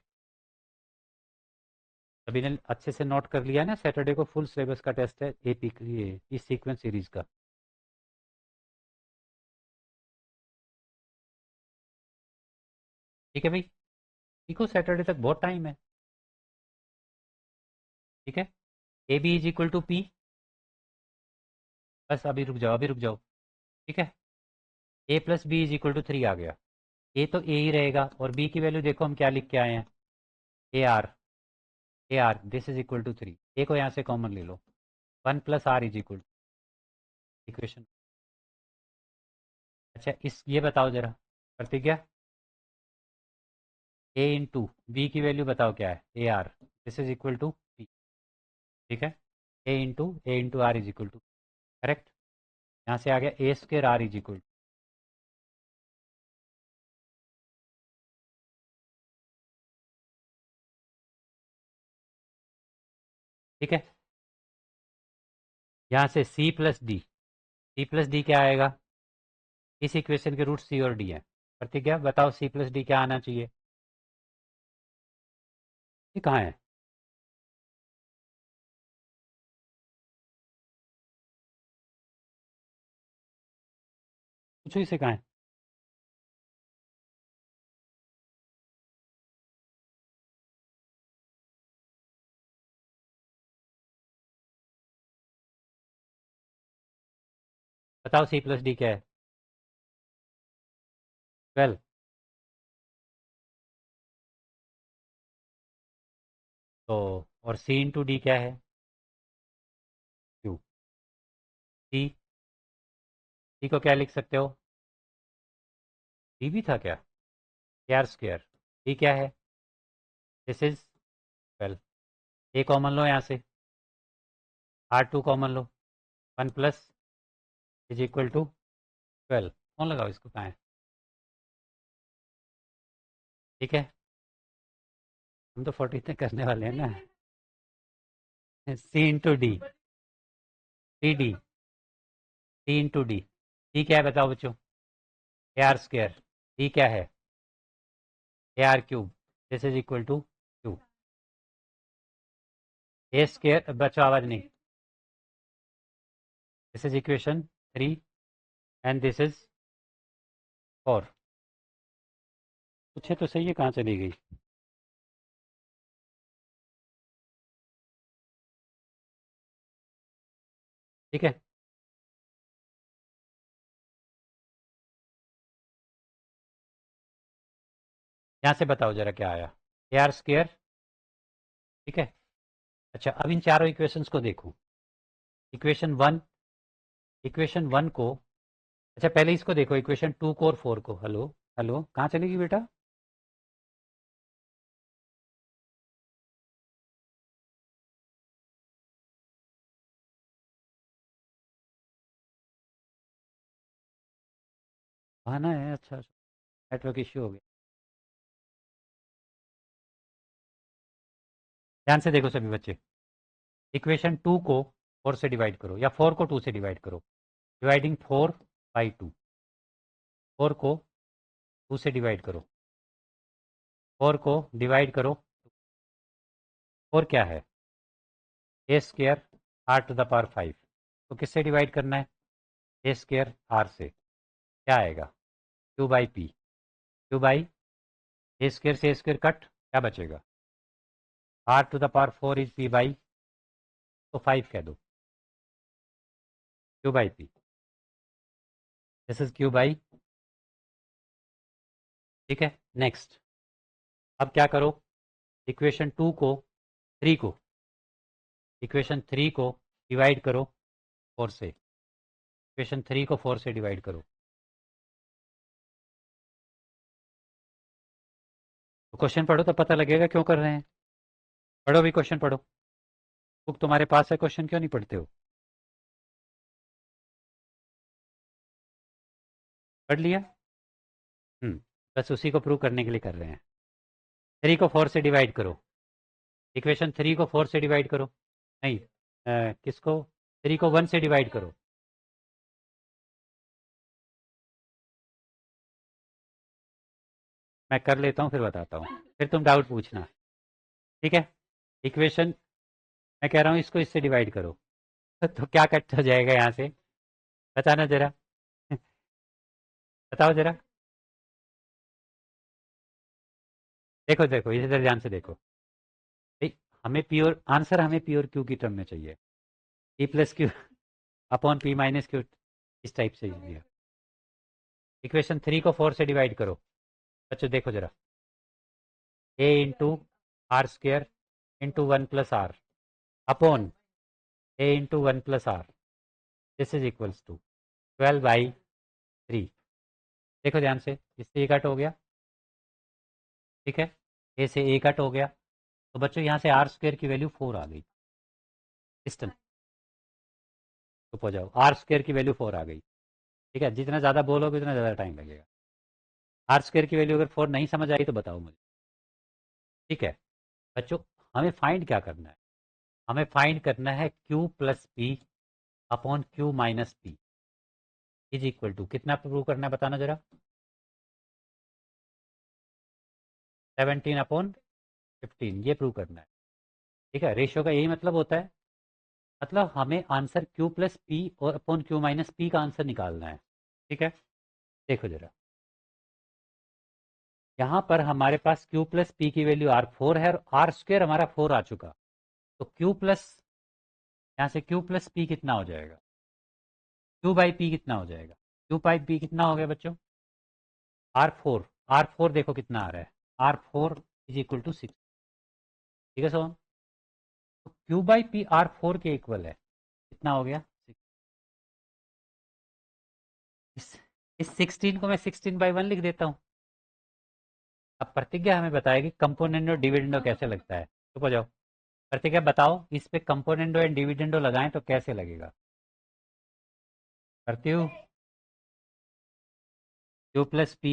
सभी ने अच्छे से नोट कर लिया ना, सैटरडे को फुल सिलेबस का टेस्ट है एपी ये इस सीक्वेंस सीरीज का। ठीक है भाई, देखो सैटरडे तक बहुत टाइम है। ठीक है, ए b is equal to p, बस अभी रुक जाओ, अभी रुक जाओ। ठीक है, a plus b is equal to 3 आ गया, ए तो ए ही रहेगा, और बी की वैल्यू देखो हम क्या लिख के आए हैं, a r, a r this is equal to 3, a को यहाँ से कॉमन ले लो, 1 plus r is equal equation. अच्छा इस ये बताओ जरा प्रतिज्ञा, ए इंटू बी की वैल्यू बताओ क्या है, ए r this is equal to p. ठीक है, a into r is equal to, correct. यहाँ से आ गया a square r is equal. ठीक है, यहाँ से सी plus d, c plus d क्या आएगा, इस इक्वेशन के रूट सी और डी है। प्रतिज्ञा बताओ सी प्लस डी क्या आना चाहिए, ये कहाँ है, पूछो इसे कहाँ है। बताओ सी प्लस डी क्या है, 12। तो और सी इंटू डी क्या है, क्यू। सी, सी को क्या लिख सकते हो, डी भी था क्या, ए आर स्क्र, डी क्या है, दिस इज 12। ए कॉमन लो यहाँ से, आर टू कॉमन लो, 1 प्लस इज इक्वल टू 12, कौन लगाओ इसको कहाँ है। ठीक है, हम तो 40 तक करने वाले हैं ना, सी इंटू डी, सी डी, सी इंटू डी, डी क्या है बताओ बच्चों, ए आर स्क्र, डी क्या है, ए r cube, this is equal to q. A स्क्र बच्चों आवाज नहीं, this is equation 3 and this is 4। पूछे तो सही है कहाँ चली गई। ठीक है, यहाँ से बताओ जरा क्या आया, ए आर स्क्र। ठीक है, अच्छा अब इन चारों इक्वेशंस को देखो, इक्वेशन वन, इक्वेशन वन को, अच्छा पहले इसको देखो इक्वेशन टू को और 4 को। हेलो, हेलो कहाँ चलेगी बेटा, आना है, अच्छा नेटवर्क इश्यू हो गया। ध्यान से देखो सभी बच्चे, इक्वेशन टू को 4 से डिवाइड करो, या 4 को 2 से डिवाइड करो, डिवाइडिंग 4 बाई 2, 4 को 2 से डिवाइड करो, 4 को डिवाइड करो, 4 क्या है, a square r to the power 5, तो किससे डिवाइड करना है, ए स्क्र आर से, क्या आएगा, q by p, q by a स्क्र से ए स्क्र कट, क्या बचेगा, r to the power 4 is p by, तो 5 कह दो, q by p, this is q by. ठीक है, नेक्स्ट अब क्या करो, इक्वेशन 2 को 3 को इक्वेशन 3 को डिवाइड करो 4 से, इक्वेशन 3 को 4 से डिवाइड करो। तो क्वेश्चन पढ़ो तो पता लगेगा क्यों कर रहे हैं। पढ़ो भी, क्वेश्चन पढ़ो। बुक तुम्हारे पास है, क्वेश्चन क्यों नहीं पढ़ते हो? पढ़ लिया? बस उसी को प्रूव करने के लिए कर रहे हैं। 3 को 4 से डिवाइड करो, इक्वेशन 3 को 4 से डिवाइड करो। नहीं, किसको? 3 को 1 से डिवाइड करो। मैं कर लेता हूँ फिर बताता हूँ, फिर तुम डाउट पूछना। ठीक है, इक्वेशन, मैं कह रहा हूँ इसको इससे डिवाइड करो तो क्या कट हो जाएगा यहाँ से? बताना जरा बताओ जरा। देखो देखो, इधर ध्यान से देखो। भाई, हमें प्योर आंसर, हमें प्योर क्यू की टर्म में चाहिए। P plus Q upon P minus Q, इस टाइप से दिया। इक्वेशन 3 को 4 से डिवाइड करो। बच्चों देखो जरा, a into are square into 1 plus r upon a into 1 plus r, this is equals to 12/3। देखो ध्यान से, इससे ए कट हो गया। ठीक है, ए से ए कट हो गया, तो बच्चों यहाँ से आर स्क्वेयर की वैल्यू 4 आ गई। डिस्टेंस, चुप हो जाओ, आर स्क्वेयर की वैल्यू 4 आ गई। ठीक है, जितना ज़्यादा बोलोगे उतना ज़्यादा टाइम लगेगा। आर स्क्वेयर की वैल्यू अगर 4 नहीं समझ आई तो बताओ मुझे। ठीक है बच्चों, हमें फाइंड क्या करना है? हमें फाइंड करना है q plus p upon q minus p is equal to, कितना प्रूव करना है बताना जरा? 17/15, ये प्रूव करना है। ठीक है, रेशियो का यही मतलब होता है, मतलब हमें आंसर क्यू प्लस पी और अपॉन क्यू माइनस पी का आंसर निकालना है। ठीक है, देखो जरा, यहाँ पर हमारे पास क्यू प्लस पी की वैल्यू R4 है और आर स्क्वेयर हमारा 4 आ चुका। तो क्यू प्लस, यहाँ से क्यू प्लस पी कितना हो जाएगा? क्यू बाई पी कितना हो जाएगा? क्यू बाई पी कितना हो गया बच्चों? R4, R4 देखो कितना आ रहा है, R4 इज इक्वल टू 6। ठीक है सोहम, तो क्यू बाई पी R4 के इक्वल है, कितना हो गया? 6। इस इस 16 को मैं 16/1 लिख देता हूँ। अब प्रतिज्ञा हमें बताएगी कंपोनेंडो डिविडेंडो कैसे लगता है। चुप हो जाओ, प्रतिज्ञा बताओ, इस पे कंपोनेंडो एंड डिविडेंडो लगाएं तो कैसे लगेगा? करती हूँ, q plus p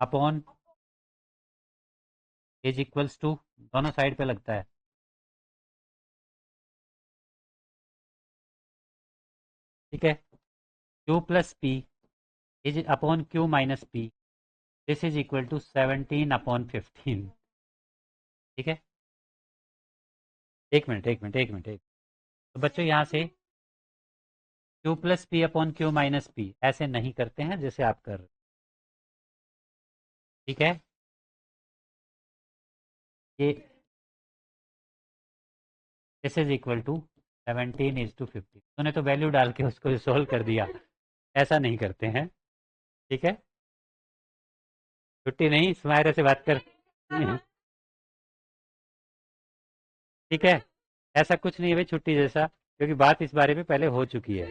upon is equals to, दोनों साइड पे लगता है। ठीक है, q plus p is upon q minus p, this is equal to 17/15। ठीक है, एक मिनट एक मिनट एक मिनट एक, तो बच्चों यहाँ से Q plus p upon q minus P ऐसे नहीं करते हैं जैसे आप कर रहे। ठीक है, ये दिस इज इक्वल टू 17:50। तूने तो वैल्यू डाल के उसको सोल्व कर दिया, ऐसा नहीं करते हैं। ठीक है, छुट्टी नहीं, सुमायरा से बात कर। ठीक है, ऐसा कुछ नहीं है भाई छुट्टी जैसा, क्योंकि बात इस बारे में पहले हो चुकी है।